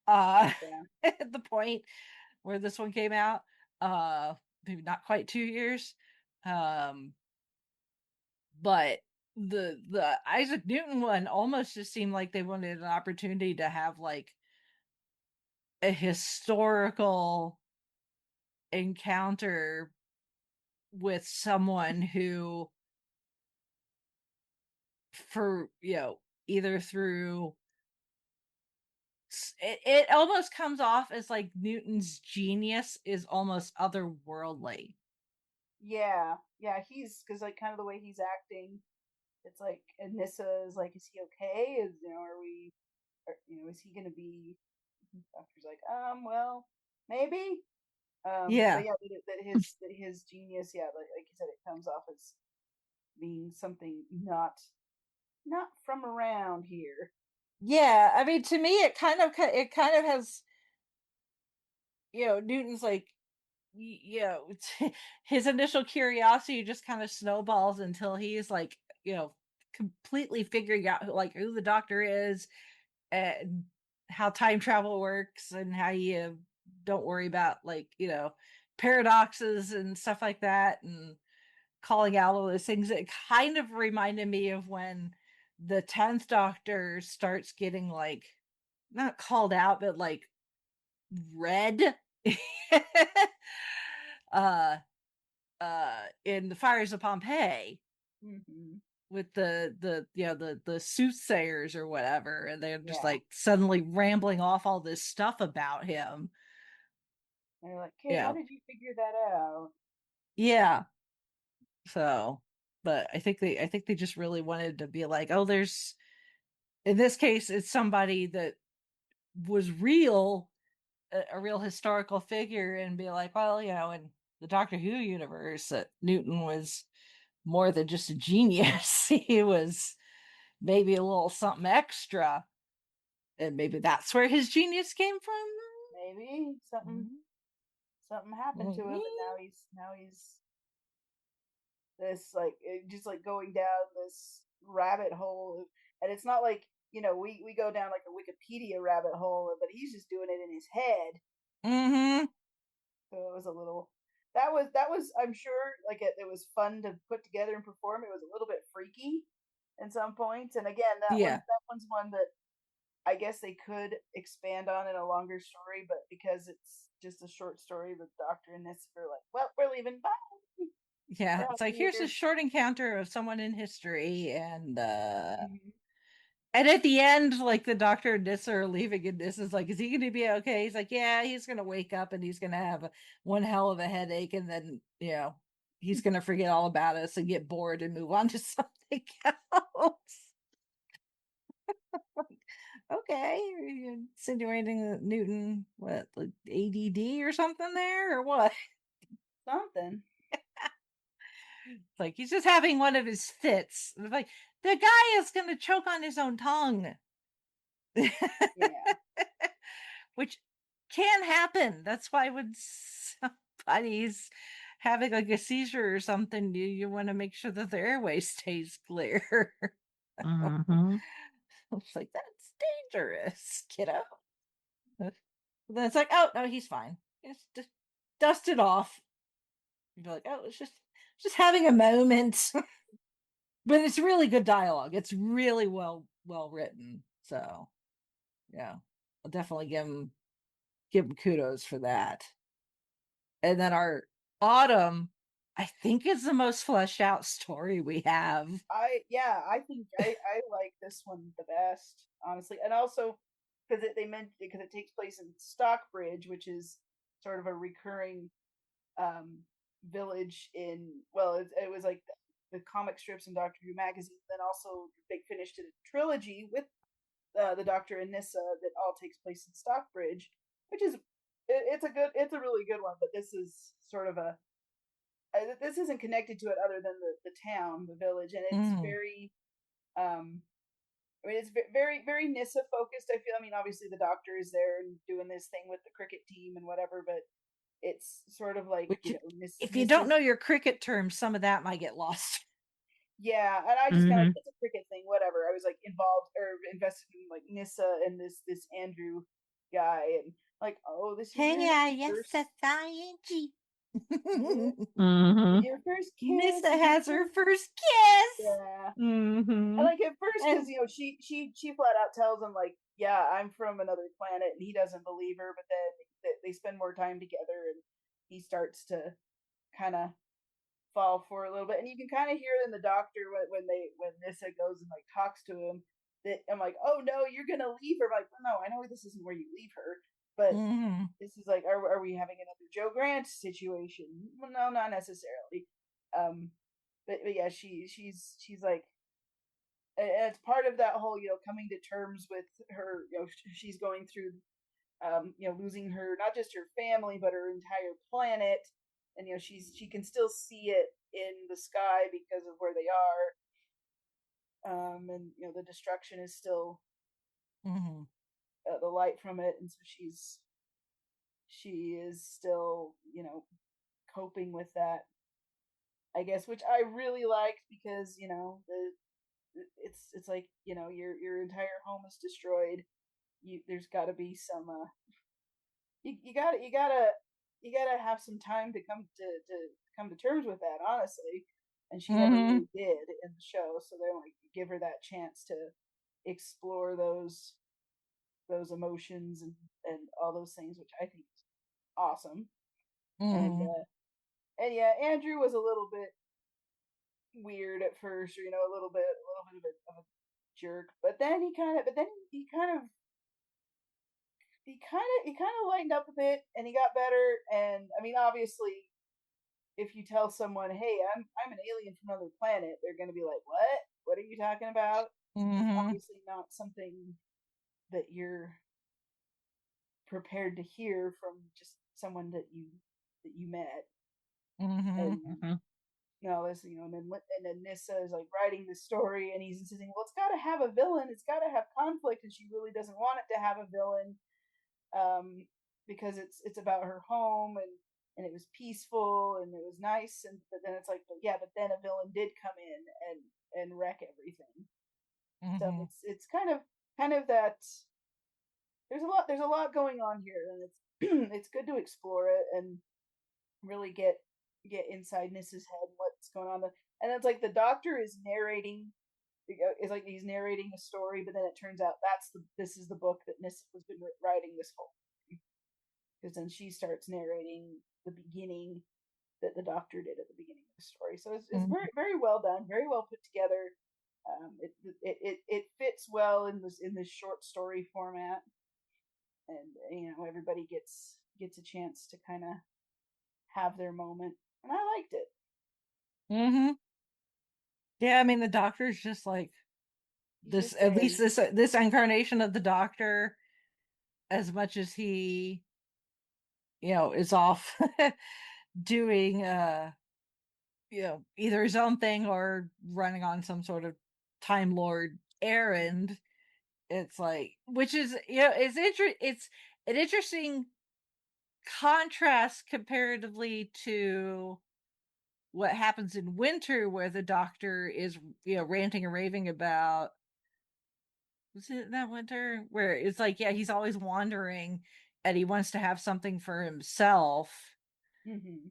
yeah,
At the point where this one came out. Maybe not quite 2 years. Um, but the Isaac Newton one almost just seemed like they wanted an opportunity to have like a historical encounter with someone who, for either through it almost comes off as like Newton's genius is almost otherworldly.
Yeah, he's because like kind of the way he's acting, it's like Anissa is like, is he okay? Is are we, is he gonna be? Doctor's like, well, maybe.
Yeah.
But yeah, that his genius, yeah, like you said, it comes off as being something not from around here.
Yeah, I mean, to me, it kind of has, Newton's like, his initial curiosity just kind of snowballs until he's like, completely figuring out like who the Doctor is and how time travel works and how you don't worry about like, paradoxes and stuff like that and calling out all those things. It kind of reminded me of when the 10th Doctor starts getting like not called out, but like red uh in the fires of Pompeii.
Mm-hmm.
With the soothsayers or whatever, and they're just like suddenly rambling off all this stuff about him.
And they're like, "Hey, how did you figure that out?"
Yeah. So, but I think they just really wanted to be like, oh, there's, in this case, it's somebody that was real, a real historical figure, and be like, well, in the Doctor Who universe, that Newton was more than just a genius. He was maybe a little something extra, and maybe that's where his genius came from.
Maybe something happened to him, and now he's this like just like going down this rabbit hole, and it's not like we go down like a Wikipedia rabbit hole, but he's just doing it in his head.
Mm-hmm.
So it was a little. That was I'm sure like it was fun to put together and perform. It was a little bit freaky in some points, and again that one's one that I guess they could expand on in a longer story, but because it's just a short story, the Doctor and this are like, well, we're leaving. Bye.
Yeah, it's like here's a short encounter of someone in history, and and at the end, like the Doctor and Nissa are leaving, and this is like, is he going to be okay? He's like, yeah, he's going to wake up and he's going to have one hell of a headache, and then he's going to forget all about us and get bored and move on to something else. Okay, are you insinuating that Newton, what, like ADD or something there, or what?
Something.
Like he's just having one of his fits. Like the guy is going to choke on his own tongue.
Yeah.
Which can happen. That's why when somebody's having like a seizure or something, you want to make sure that the airway stays clear.
Mm-hmm.
It's like, that's dangerous, kiddo. Then it's like, oh no, he's fine. Just dust it off. You'd be like, oh, it's just having a moment. But it's really good dialogue. It's really well written. So yeah, I'll definitely give him kudos for that. And then our Autumn, I think, is the most fleshed out story we have.
I think I like this one the best, honestly, and also because it takes place in Stockbridge, which is sort of a recurring village in, well, it was like the comic strips in Doctor Who magazine, then also Big Finish did a trilogy with the Doctor and Nissa that all takes place in Stockbridge, which is it's a really good one, but this is sort of this isn't connected to it other than the town, the village, and it's very I mean, it's very, very Nissa focused. I feel. I mean, obviously the Doctor is there and doing this thing with the cricket team and whatever, but it's sort of like
if you don't know your cricket terms, some of that might get lost.
Yeah, and I just kind of it's a cricket thing, whatever. I was like involved or invested in like Nissa and this Andrew guy, and like, oh, this is
yes, society.
Your first kiss.
Nissa has her first kiss.
Yeah. And like at first, because she flat out tells him like, yeah, I'm from another planet, and he doesn't believe her. But then they spend more time together, and he starts to kind of fall for a little bit, and you can kind of hear it in the Doctor when Nissa goes and like talks to him. that I'm like, oh no, you're gonna leave her. I'm like, no, I know this isn't where you leave her, but this is like, are we having another Joe Grant situation? Well, no, not necessarily. But yeah, she's like, and it's part of that whole, coming to terms with her. She's going through, losing her, not just her family but her entire planet, and she can still see it in the sky because of where they are, and the destruction is still the light from it, and so she is still coping with that, I guess, which I really liked because it's like your entire home is destroyed. There's got to be some you gotta have some time to come to terms with that, honestly, and she never really did in the show, so they like give her that chance to explore those emotions and all those things, which I think is awesome. And yeah, Andrew was a little bit weird at first, a little bit of a jerk, but then he kind of lightened up a bit, and he got better. And I mean, obviously, if you tell someone, "Hey, I'm an alien from another planet," they're going to be like, "What? What are you talking about?" It's obviously not something that you're prepared to hear from just someone that you met. And this, and then Nissa is like writing the story, and he's insisting, well, it's got to have a villain, it's got to have conflict, and she really doesn't want it to have a villain, because it's about her home, and it was peaceful and it was nice, and but then it's like, but then a villain did come in and wreck everything. So it's kind of that. There's a lot going on here, and it's it's good to explore it and really get inside Nissa's head what's going on. And it's like the doctor is narrating. It's like he's narrating a story, but then it turns out this is the book that Nissa has been writing this whole time. Because then she starts narrating the beginning that the doctor did at the beginning of the story. So it's very, very well done, very well put together. It fits well in this short story format, and everybody gets a chance to kind of have their moment, and I liked it.
Yeah, I mean, the doctor's just like this, at least this incarnation of the doctor, as much as he is off doing either his own thing or running on some sort of Time Lord errand. It's like, which is it's an interesting contrast comparatively to what happens in Winter, where the doctor is ranting and raving about, was it that Winter where it's like, yeah, he's always wandering and he wants to have something for himself.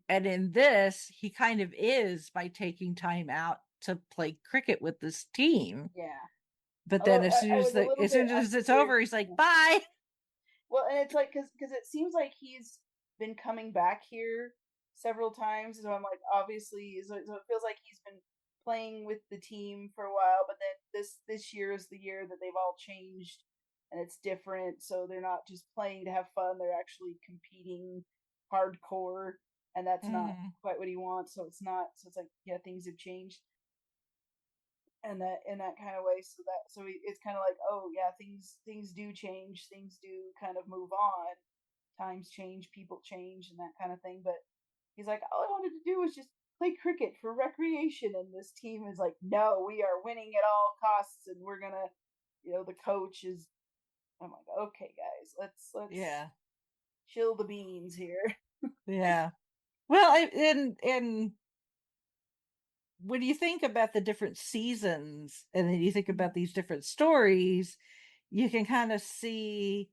And in this, he kind of is, by taking time out to play cricket with this team.
Yeah.
But then as soon as it's over, he's like, bye.
Well, and it's like, because it seems like he's been coming back here several times, so I'm like, obviously, so it feels like he's been playing with the team for a while, but then this year is the year that they've all changed and it's different, so they're not just playing to have fun, they're actually competing hardcore, and that's not quite what he wants, so it's like, yeah, things have changed. And that in that kind of way, so it's kind of like, oh yeah, things do change, things do kind of move on, times change, people change, and that kind of thing. But he's like, all I wanted to do was just play cricket for recreation, and this team is like, no, we are winning at all costs, and we're gonna, the coach is. I'm like, okay, guys, let's chill the beans here.
Yeah. Well, and when you think about the different seasons, and then you think about these different stories, you can kind of see,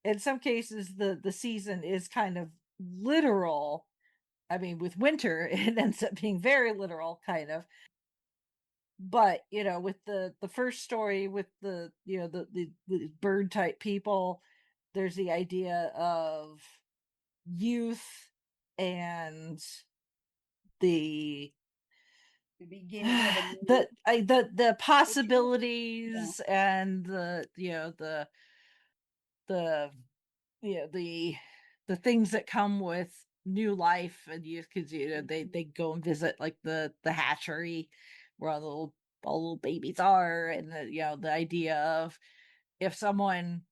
in some cases, the season is kind of literal. I mean, with Winter, it ends up being very literal, kind of. But with the first story, with the the bird type people, there's the idea of youth and the
the beginning of a new
the possibilities and the the the things that come with new life, and because they go and visit like the hatchery where all the little babies are, and the idea of if someone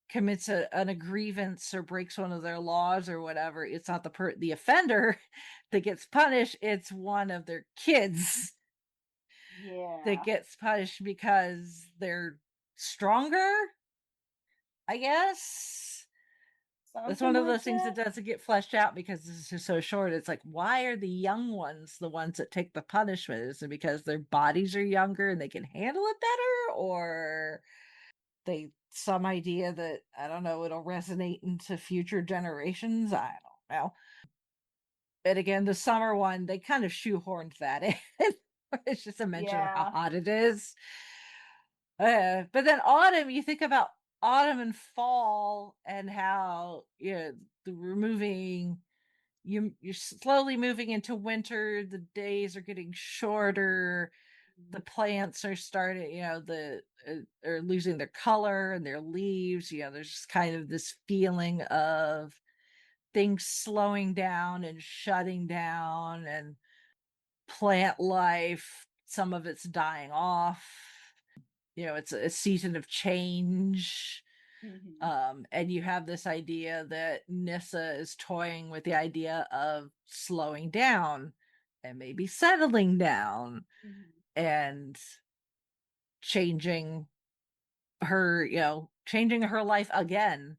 commits a grievance or breaks one of their laws or whatever, it's not the offender that gets punished, it's one of their kids that gets punished because they're stronger, I guess. That's one of those things that doesn't get fleshed out because this is just so short. It's like, why are the young ones the ones that take the punishment? Is it because their bodies are younger and they can handle it better, or some idea that, I don't know, it'll resonate into future generations? I don't know. But again, the summer one, they kind of shoehorned that in. It's just a mention of how hot it is. But then autumn, you think about autumn and fall and how you're slowly moving into winter. The days are getting shorter. The plants are starting, are losing their color and their leaves. There's just kind of this feeling of things slowing down and shutting down, and plant life, some of it's dying off. It's a season of change. And you have this idea that Nissa is toying with the idea of slowing down and maybe settling down and changing her life again,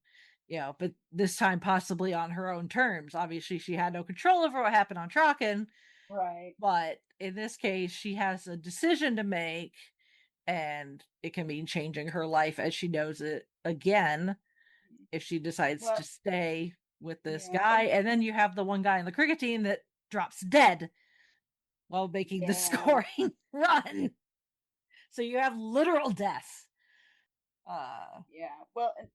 but this time possibly on her own terms. Obviously she had no control over what happened on Traken,
right?
But in this case she has a decision to make, and it can mean changing her life as she knows it again if she decides to stay with this guy. And then you have the one guy in the cricket team that drops dead while making the scoring run. So you have literal death.
Well, and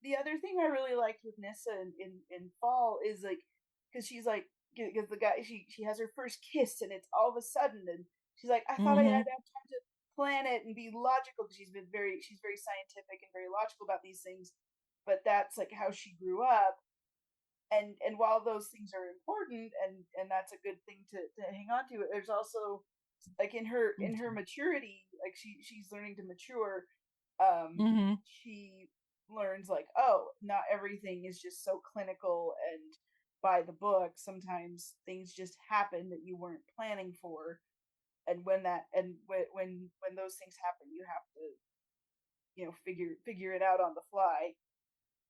the other thing I really liked with Nissa in fall is like, because she's like, because the guy, she has her first kiss and it's all of a sudden, and she's like, I thought I had to have time to plan it and be logical, because she's very scientific and very logical about these things, but that's like how she grew up. And while those things are important, and that's a good thing to hang on to, there's also like in her maturity, like she's learning to mature. She learns like, oh, not everything is just so clinical and by the book. Sometimes things just happen that you weren't planning for, and when those things happen, you have to figure it out on the fly.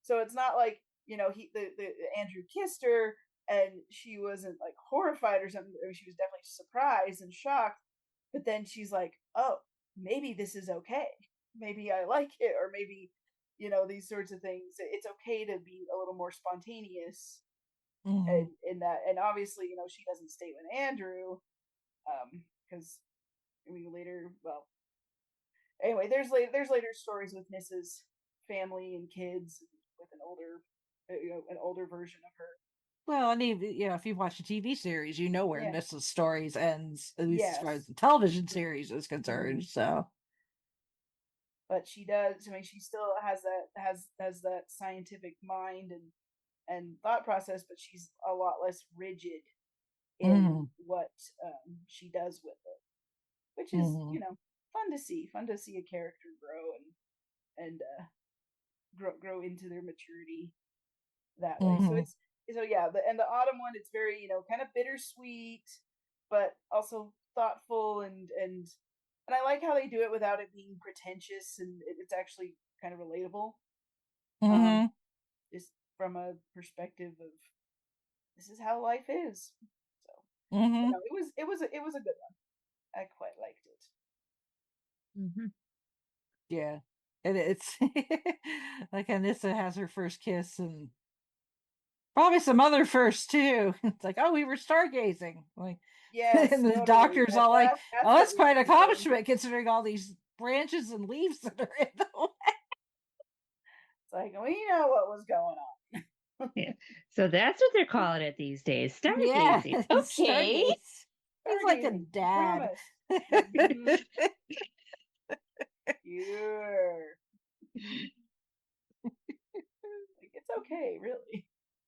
So it's not like, the Andrew kissed her and she wasn't like horrified or something. I mean, she was definitely surprised and shocked, but then she's like, oh, maybe this is okay, maybe I like it, or maybe these sorts of things. It's okay to be a little more spontaneous. And in that, and obviously she doesn't stay with Andrew, because later, well, anyway, there's later stories with Nissa's family and kids with an older version of her.
Well, and if you've watched a TV series, where Nissa's stories ends, at least as far as the television series is concerned. So,
but she does. I mean, she still has that scientific mind and thought process, but she's a lot less rigid in what she does with it, which is fun to see. Fun to see a character grow and grow into their maturity that way. So the autumn one, it's very kind of bittersweet, but also thoughtful, and I like how they do it without it being pretentious, and it's actually kind of relatable. Just from a perspective of this is how life is. So it was a good one. I quite liked it.
Yeah, and it's like Anissa has her first kiss, and probably some other first too. It's like, oh, we were stargazing. Like,
yes,
and the
totally.
doctor's all like, oh, that's quite an accomplishment considering all these branches and leaves that are in the way.
It's like, we know what was going on.
Yeah. So that's what they're calling it these days. Stargazing. Okay.
Stargaze. He's like a dad.
Promise. Sure. Like, it's okay, really.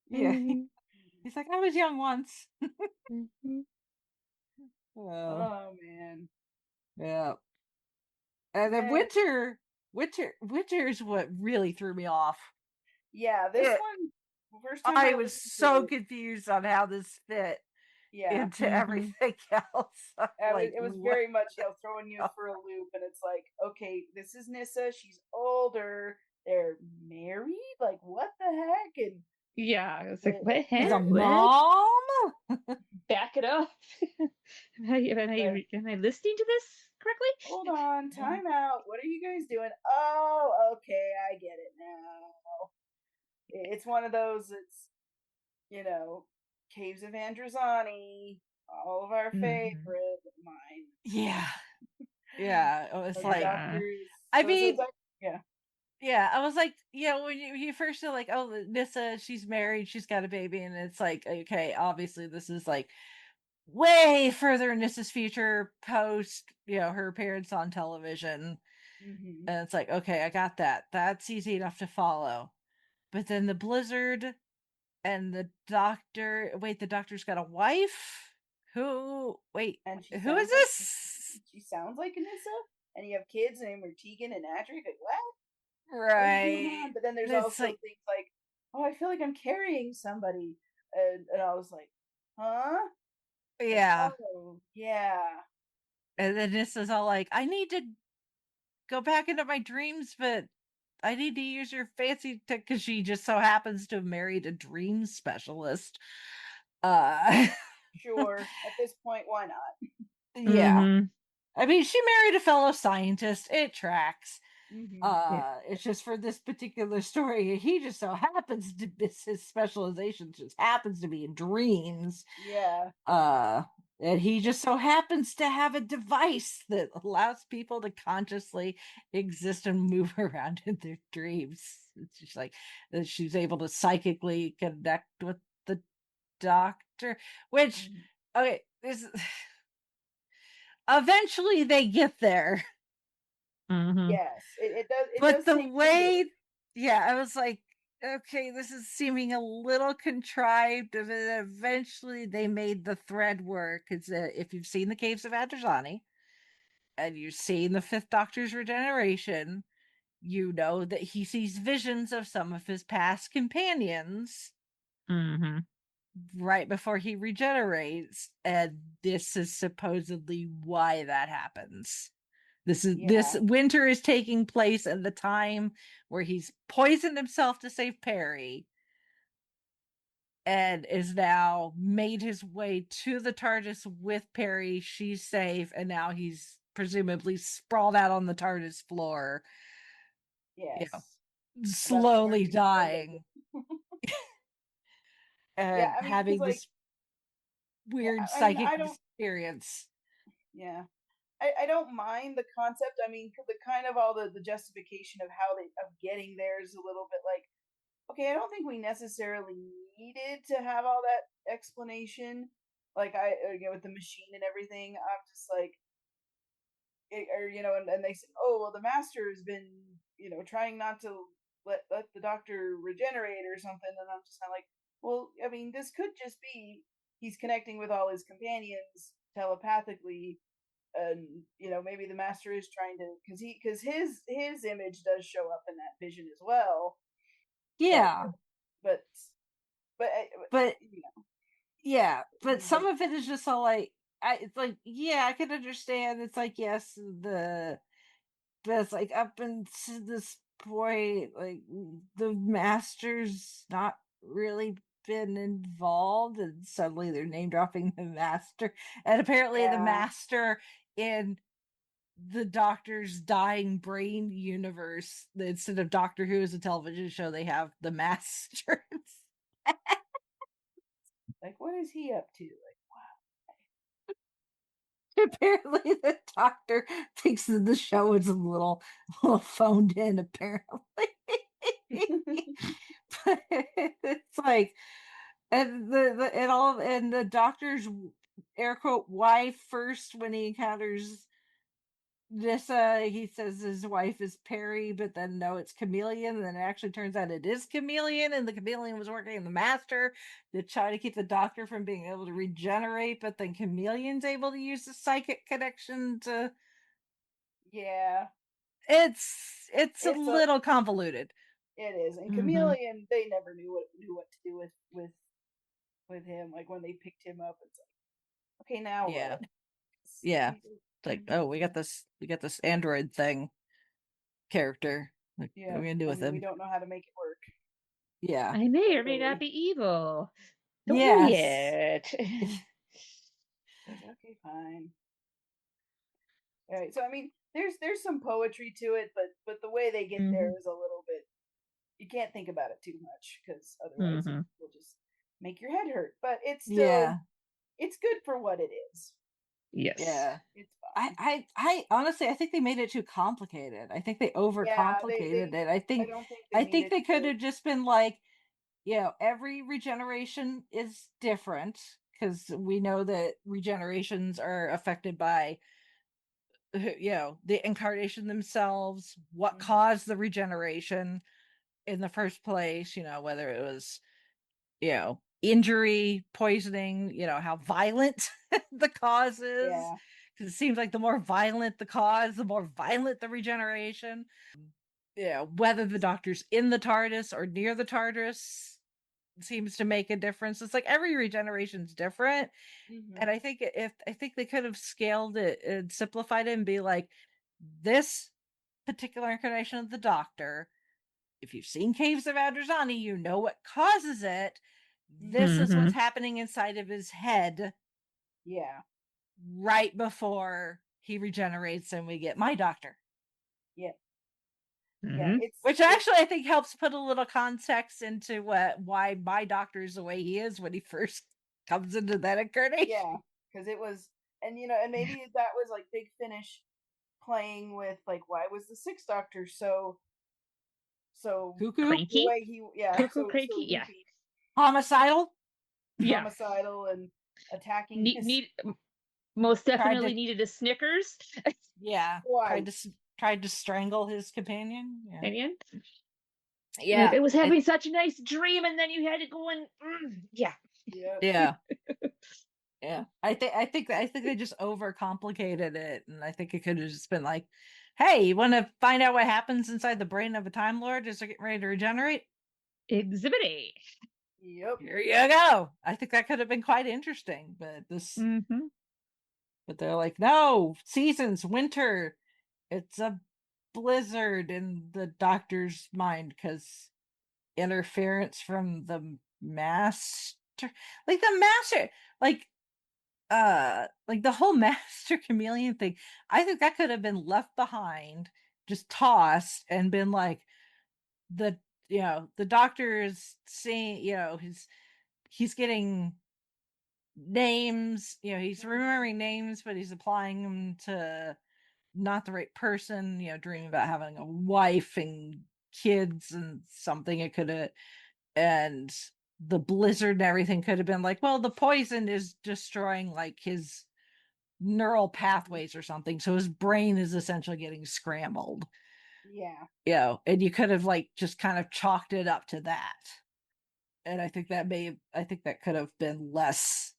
Yeah. He's like, I was young once.
Oh man.
Yeah. And then Winter's what really threw me off.
Yeah, this one, first time
I
I
was
listened
so
to it,
confused on how this fit into everything else. Like,
it was very much, throwing you for a loop, and it's like, okay, this is Nissa, she's older, they're married, like, what the heck? And
yeah, it's like, what
he's a
happened?
mom?
Back it up. am I listening to this correctly?
hold on, time out. What are you guys doing? Oh, okay, I get it now. It's one of those, it's, Caves of Androzani, all of our favorite, mine.
Yeah. Yeah. It was
So
like, I mean,
yeah.
yeah, I was like, when you first are like, oh, Nissa, she's married, she's got a baby, and it's like, okay, obviously this is like way further in Nissa's future post, her appearance on television.
Mm-hmm.
And it's like, okay, I got that. That's easy enough to follow. But then the blizzard and the doctor's got a wife?
And
Who is this?
She sounds like Anissa, and you have kids named Tegan and Adric. Like, what?
Right.
But then there's also things like, oh, I feel like I'm carrying somebody, and I was like, huh?
Yeah.
Like, oh, yeah.
And then this is all like, I need to go back into my dreams, but I need to use your fancy because she just so happens to have married a dream specialist.
Sure. At this point, why not?
Yeah. I mean, she married a fellow scientist. It tracks. It's just for this particular story, he just so happens to his specialization just happens to be in dreams.
Yeah.
And he just so happens to have a device that allows people to consciously exist and move around in their dreams. It's just like that she's able to psychically connect with the doctor, which okay, this eventually they get there.
Yes, it does.
But the way, I was like, okay, this is seeming a little contrived. And then eventually they made the thread work. Because if you've seen the Caves of Androzani and you've seen the Fifth Doctor's regeneration, you know that he sees visions of some of his past companions right before he regenerates. And this is supposedly why that happens. This winter is taking place at the time where he's poisoned himself to save Perry and is now made his way to the TARDIS with Perry. She's safe, and now he's presumably sprawled out on the TARDIS floor.
Yes.
Slowly dying. And having this weird psychic experience.
Yeah. I don't mind the concept. I mean, the kind of all the justification of of getting there is a little bit like, okay, I don't think we necessarily needed to have all that explanation. Like with the machine and everything, I'm just like, and they say, oh well, the master has been, trying not to let the doctor regenerate or something, and I'm just kind of like, well, I mean, this could just be he's connecting with all his companions telepathically, and maybe the master is trying to because his image does show up in that vision as well.
Yeah,
but
yeah, but some of it is just all like it's like, yeah, I can understand. It's like, yes, but it's like up until this point, like the master's not really been involved, and suddenly they're name dropping the master, and apparently the master in the Doctor's dying brain universe, instead of Doctor Who as a television show, they have the master.
Like, what is he up to? Like,
wow. Apparently the Doctor thinks that the show is a little phoned in, apparently. But it's like, and the Doctor's air quote wife first when he encounters Nissa. He says his wife is Perry, but then no, it's Chameleon. And then it actually turns out it is Chameleon, and the Chameleon was working in the Master to try to keep the Doctor from being able to regenerate. But then Chameleon's able to use the psychic connection to.
Yeah,
It's a little convoluted.
It is, and Chameleon, they never knew what to do with him. Like when they picked him up, it's like, okay, now what?
Yeah. It's like, oh, we got this android thing character. Like, what are we gonna do with him?
We don't know how to make it work.
Yeah.
I may or may not be evil. Don't know yet.
Okay, fine. All right, so I mean, there's some poetry to it, but the way they get there is a little bit. You can't think about it too much because otherwise it will just make your head hurt. But it's still it's good for what it is.
Yes.
Yeah. It's fine. I honestly I think they made it too complicated. I think they overcomplicated it. I think they could have just been like, every regeneration is different because we know that regenerations are affected by the incarnation themselves, what caused the regeneration in the first place, whether it was injury, poisoning, how violent the cause is, because it seems like the more violent the cause, the more violent the regeneration. Whether the Doctor's in the TARDIS or near the TARDIS seems to make a difference. It's like every regeneration's different. And I think they could have scaled it and simplified it and be like, this particular incarnation of the Doctor, if you've seen Caves of Androzani, you know what causes it. This is what's happening inside of his head.
Yeah.
Right before he regenerates and we get my Doctor.
Yeah.
Which actually I think helps put a little context into why my Doctor is the way he is when he first comes into that incarnation.
Yeah, because it was, and and maybe that was like Big Finish playing with like, why was the Sixth Doctor so
cuckoo?
Cranky?
The way he,
Cuckoo, cranky, yeah.
Homicidal?
Yeah.
Homicidal and attacking.
Most definitely needed a Snickers.
Yeah. Tried to strangle his companion.
Yeah. Like, it was having such a nice dream, and then you had to go and yeah.
I think they just overcomplicated it, and I think it could have just been like, hey, you want to find out what happens inside the brain of a Time Lord as they're getting ready to regenerate?
Exhibit A.
Yep.
Here you go. I think that could have been quite interesting, but but they're like, no, seasons, winter, it's a blizzard in the Doctor's mind because interference from the master, like the master, like the whole Master Chameleon thing. I think that could have been left behind, just tossed, and been like, the Doctor is seeing, he's getting names, he's remembering names, but he's applying them to not the right person, dreaming about having a wife and kids and something. It could have, and the blizzard and everything could have been like, well, the poison is destroying like his neural pathways or something, so his brain is essentially getting scrambled. And you could have like just kind of chalked it up to that. And I think that could have been less,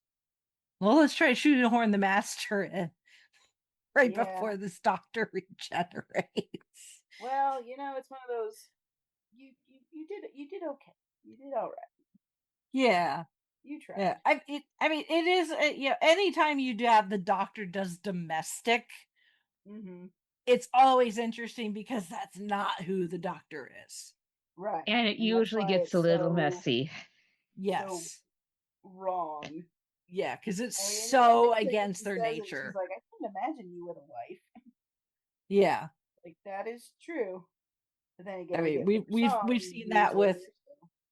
well, let's try to shoehorn the Master in right before this Doctor regenerates.
Well, it's one of those, you did okay. You did all right.
Yeah.
You tried.
Yeah. I mean, it is, anytime you have the Doctor does domestic, it's always interesting because that's not who the Doctor is.
Right.
And it usually gets a little messy.
Yes.
So wrong.
Yeah, because it's so against their nature.
She's like, I can't imagine you with a wife.
Yeah.
Like, that is true. But then again,
I mean, we've seen that with,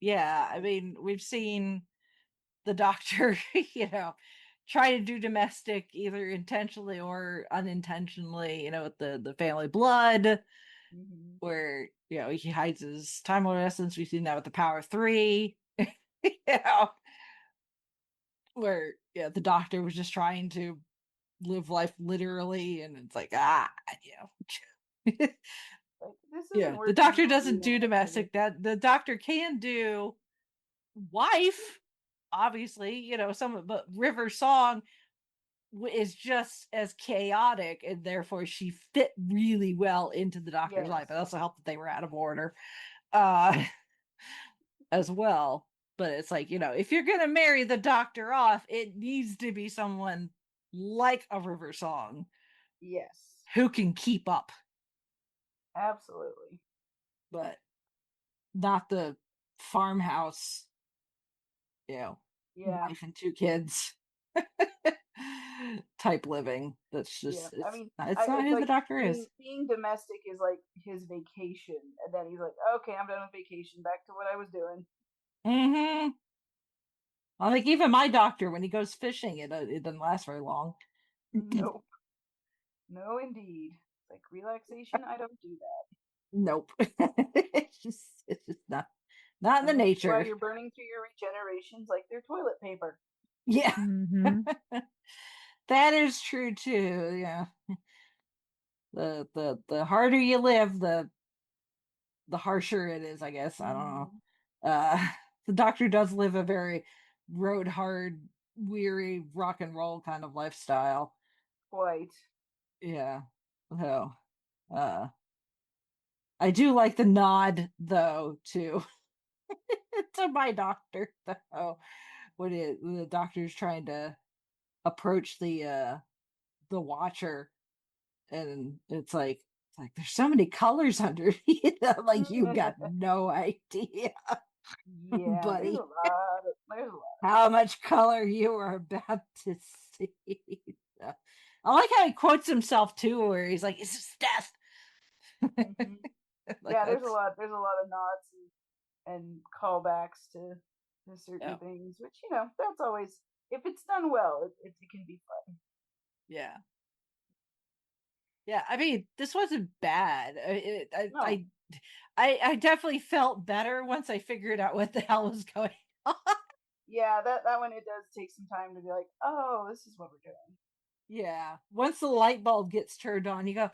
I mean, we've seen the Doctor, try to do domestic either intentionally or unintentionally, with the family blood, where, he hides his Time Lord essence. We've seen that with the Power 3, where, yeah, the Doctor was just trying to live life literally, and it's like,
Like, this isn't
the
working
Doctor
out,
doesn't do domestic. That the Doctor can do wife, obviously, but River Song is just as chaotic, and therefore she fit really well into the Doctor's life. It also helped that they were out of order as well. But it's like, if you're gonna marry the Doctor off, it needs to be someone like a River Song,
yes,
who can keep up,
absolutely,
but not the farmhouse, wife and 2 kids type living. That's just,
I mean,
it's not
it's
who
like
the Doctor is.
being domestic is like his vacation, and then he's like, okay, I'm done with vacation, back to what I was doing.
Mm-hmm. Well, like even my Doctor, when he goes fishing, it doesn't last very long.
Nope. No, indeed. It's like relaxation. I don't do that.
Nope. it's just not in the nature.
While you're burning through your regenerations like they're toilet paper.
Yeah.
Mm-hmm.
That is true too. Yeah. The harder you live, the harsher it is, I guess. I don't know. The Doctor does live a very road hard, weary, rock and roll kind of lifestyle.
Quite.
Yeah. So I do like the nod though to to my Doctor though. When the Doctor's trying to approach the Watcher, and it's like there's so many colors underneath. Like you got no idea.
Yeah,
buddy.
there's a lot.
How much color you are about to see. I like how he quotes himself too, where he's like, "It's just death."
Mm-hmm.
Like,
There's a lot. There's a lot of nods and callbacks to certain things, which that's always, if it's done well, it can be fun.
Yeah. Yeah, I mean, this wasn't bad. I definitely felt better once I figured out what the hell was going on.
Yeah, that one, it does take some time to be like, oh, this is what we're doing.
Yeah. Once the light bulb gets turned on, you go,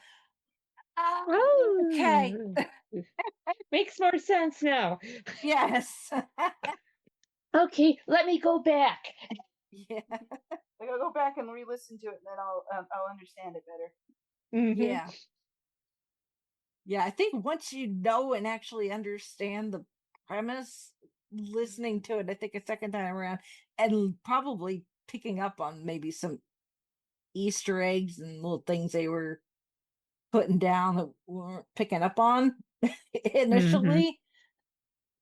oh, okay.
Makes more sense now.
Yes.
Okay, let me go back.
Yeah.
Like, I'll go back and re-listen to it, and then I'll understand it better.
Mm-hmm.
Yeah. Yeah, I think once you know and actually understand the premise, listening to it, I think a second time around, and probably picking up on maybe some Easter eggs and little things they were putting down that weren't picking up on initially,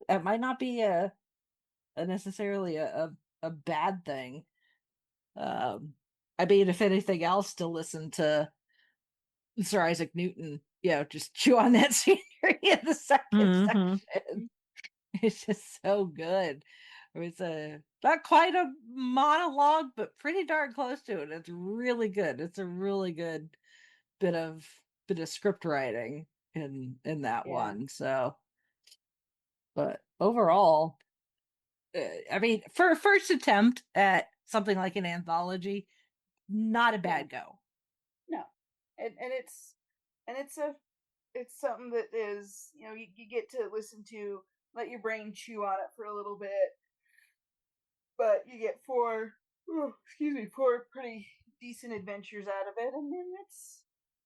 that might not be a necessarily a bad thing. I mean, if anything else, to listen to Sir Isaac Newton, just chew on that scenery in the second section. It's just so good. It's not quite a monologue, but pretty darn close to it. It's really good. It's a really good bit of script writing in that one. So, but overall, I mean, for a first attempt at something like an anthology, not a bad go.
No, and it's something that is, you get to listen to, let your brain chew on it for a little bit, but you get four pretty decent adventures out of it, and then it's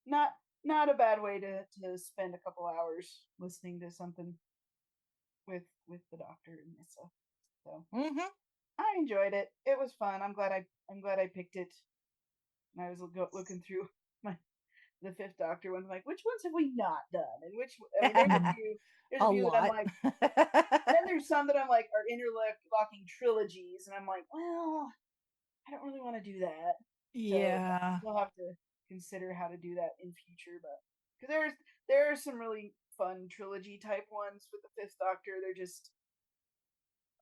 not a bad way to spend a couple hours listening to something with the Doctor and Nissa. So I enjoyed it. It was fun. I'm glad I picked it. And I was looking through the Fifth Doctor one, like, which ones have we not done? And there's a few. There's a few that I'm like. Then there's some that I'm like are interlocking trilogies, and I'm like, well, I don't really want to do that.
Yeah,
so we'll have to consider how to do that in future. But because there are some really fun trilogy type ones with the Fifth Doctor. They're just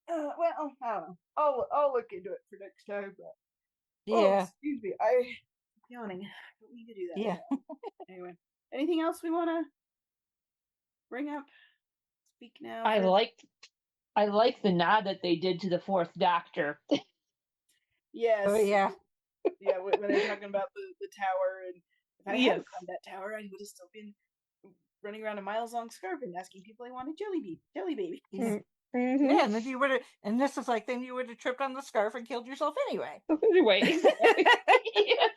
well, I don't know. I'll look into it for next time. But excuse me, I'm yawning. I don't need to do that.
Yeah.
Anyway, anything else we want to bring up? Speak now.
I like the nod that they did to the Fourth Doctor.
Yes.
Oh yeah.
Yeah, when they're talking about the tower, and if I hadn't
Yes.
climbed that tower, I would have still been running around a miles-long scarf and asking people they wanted jelly babies.
Mhm.
Yeah, and then you would have, and this is like, then you would have tripped on the scarf and killed yourself anyway.
Anyway, exactly. Yes.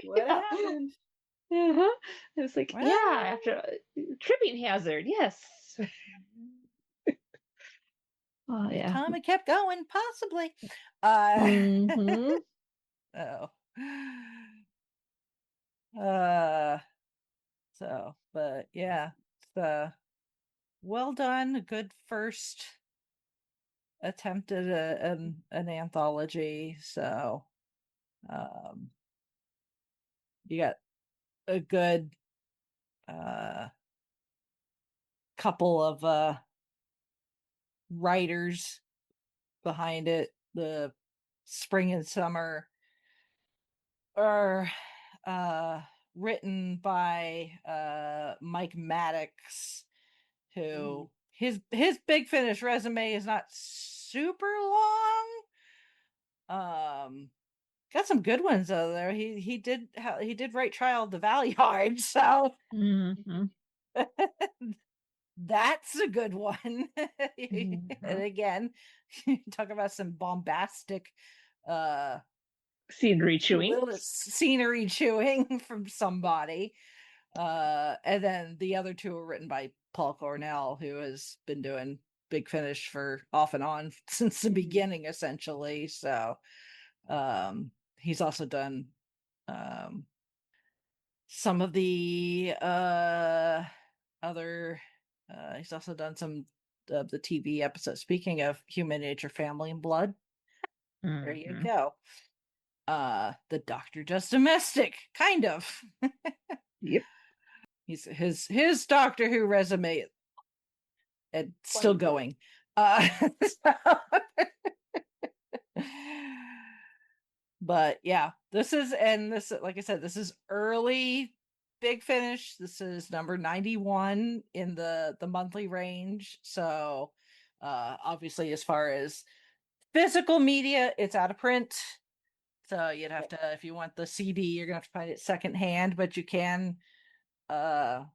What
Yeah.
happened?
Uh-huh. It was like,
Well.
yeah, after tripping hazard, yes. Oh
If
yeah.
Tom had kept going, possibly.
Mm-hmm.
Oh. Uh. So, but yeah, it's well done. A good first attempt at an anthology. So, um, you got a good couple of writers behind it. The spring and summer are written by Mike Maddox, who his Big Finish resume is not super long. Got some good ones though. There, he did write Trial of the Valeyard, so
Mm-hmm.
that's a good one.
Mhm.
And again, talk about some bombastic
Scenery chewing.
little scenery chewing from somebody. And then the other two were written by Paul Cornell, who has been doing Big Finish for off and on since the beginning, essentially. So he's also done some of the other he's also done some of the TV episodes. Speaking of Human Nature, Family and Blood, there you
Mhm.
go. The Doctor Just Domestic, kind of.
Yep.
He's his Doctor Who resume and still going. But yeah, this is, and this, like I said, this is early Big Finish. This is number 91 in the monthly range. So obviously, as far as physical media, it's out of print. So you'd have to, if you want the CD, you're gonna have to find it secondhand, but you can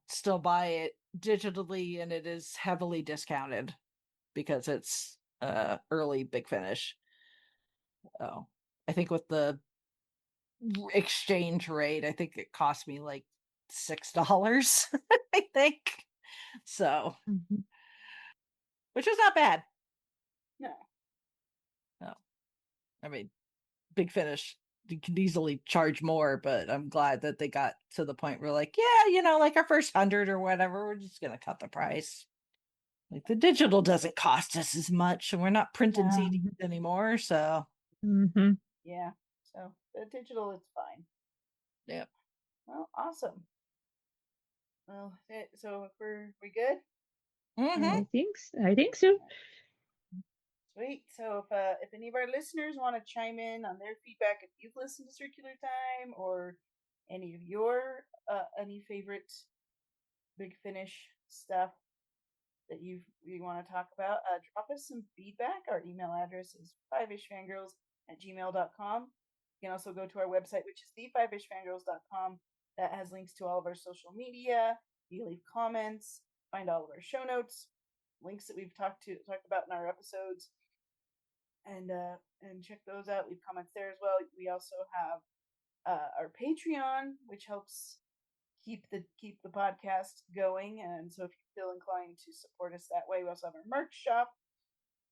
still buy it digitally, and it is heavily discounted because it's early Big Finish. Oh, I think with the exchange rate, I think it cost me like $6. I think so,
Mhm.
which is not bad.
No.
No, I mean, Big Finish, you can easily charge more, but I'm glad that they got to the point where, like, yeah, like our first 100 or whatever, we're just gonna cut the price. Like the digital doesn't cost us as much, and we're not printing CDs anymore. So,
Mhm.
Yeah. So the digital is fine.
yeah.
Well, awesome. Well, so we good?
Mm-hmm.
I think so.
Sweet. So if any of our listeners want to chime in on their feedback, if you've listened to Circular Time or any of your any favorite Big Finish stuff that you want to talk about, drop us some feedback. Our email address is fiveishfangirls@gmail.com. You can also go to our website, which is thefivishfangirls.com. That has links to all of our social media. You can leave comments, find all of our show notes, links that we've talked about in our episodes, and check those out. Leave comments there as well. We also have our Patreon, which helps keep the podcast going. And so if you feel inclined to support us that way, we also have our merch shop.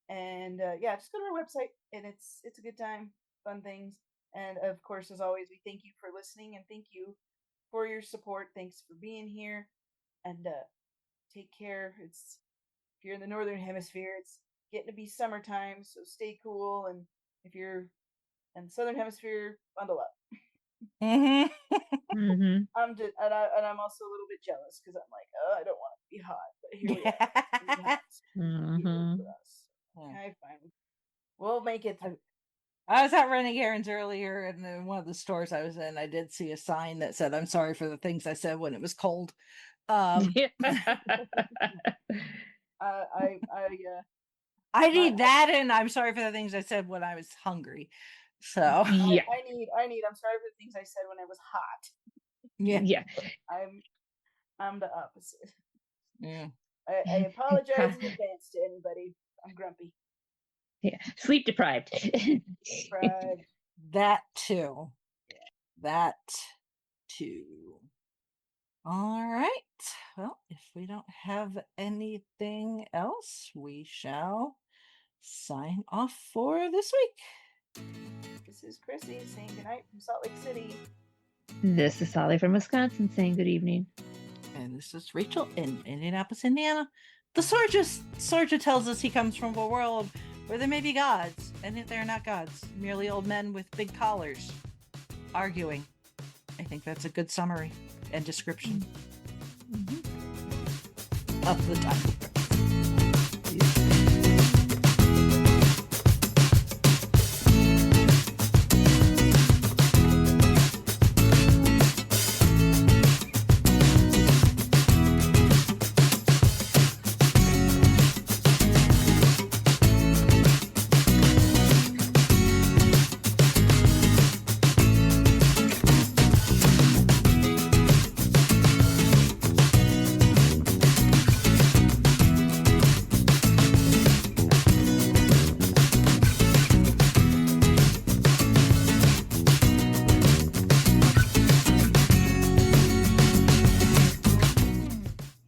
And yeah, just go to our website, and it's a good time, fun things. And of course, as always, we thank you for listening, and thank you for your support. Thanks for being here, and take care. If you're in the northern hemisphere, it's getting to be summertime, so stay cool. And if you're in the southern hemisphere, bundle up.
Mm-hmm.
Mhm.
I'm just, and I'm also a little bit jealous because I'm like, oh, I don't want to be hot, but here we are. It's hot.
Mhm.
For us. Okay, fine. We'll make it through.
I was out running errands earlier, and in one of the stores I was in, I did see a sign that said, "I'm sorry for the things I said when it was cold."
I
I
my
need that, and I'm sorry for the things I said when I was hungry. So
Yeah.
I need. I'm sorry for the things I said when it was hot.
Yeah.
I'm the opposite.
yeah.
I apologize in advance to anybody. I'm grumpy.
Yeah. Sleep deprived.
Deprived.
That too. That too. All right. Well, if we don't have anything else, we shall sign off for this week.
This is Chrissy saying goodnight from Salt Lake City.
This is Holly from Wisconsin saying good evening.
And this is Rachel in Indianapolis, Indiana. The Sorja tells us he comes from a world where there may be gods, and yet they're not gods, merely old men with big collars arguing. I think that's a good summary and description of the title.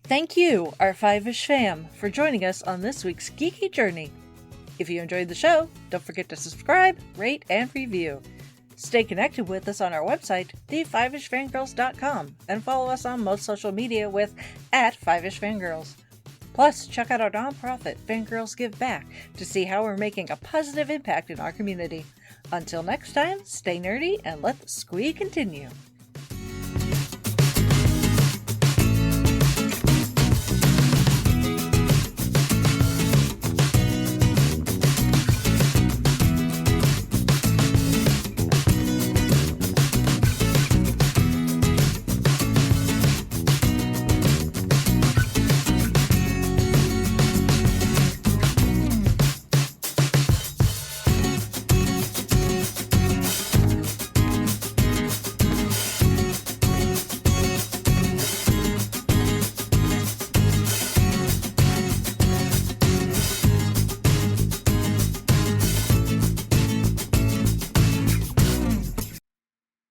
Thank you, our Fiveish fam, for joining us on this week's geeky journey. If you enjoyed the show, don't forget to subscribe, rate, and review. Stay connected with us on our website, thefiveishfangirls.com, and follow us on most social media with @FiveishFangirls. Plus, check out our nonprofit, Fangirls Give Back, to see how we're making a positive impact in our community. Until next time, stay nerdy and let the squee continue.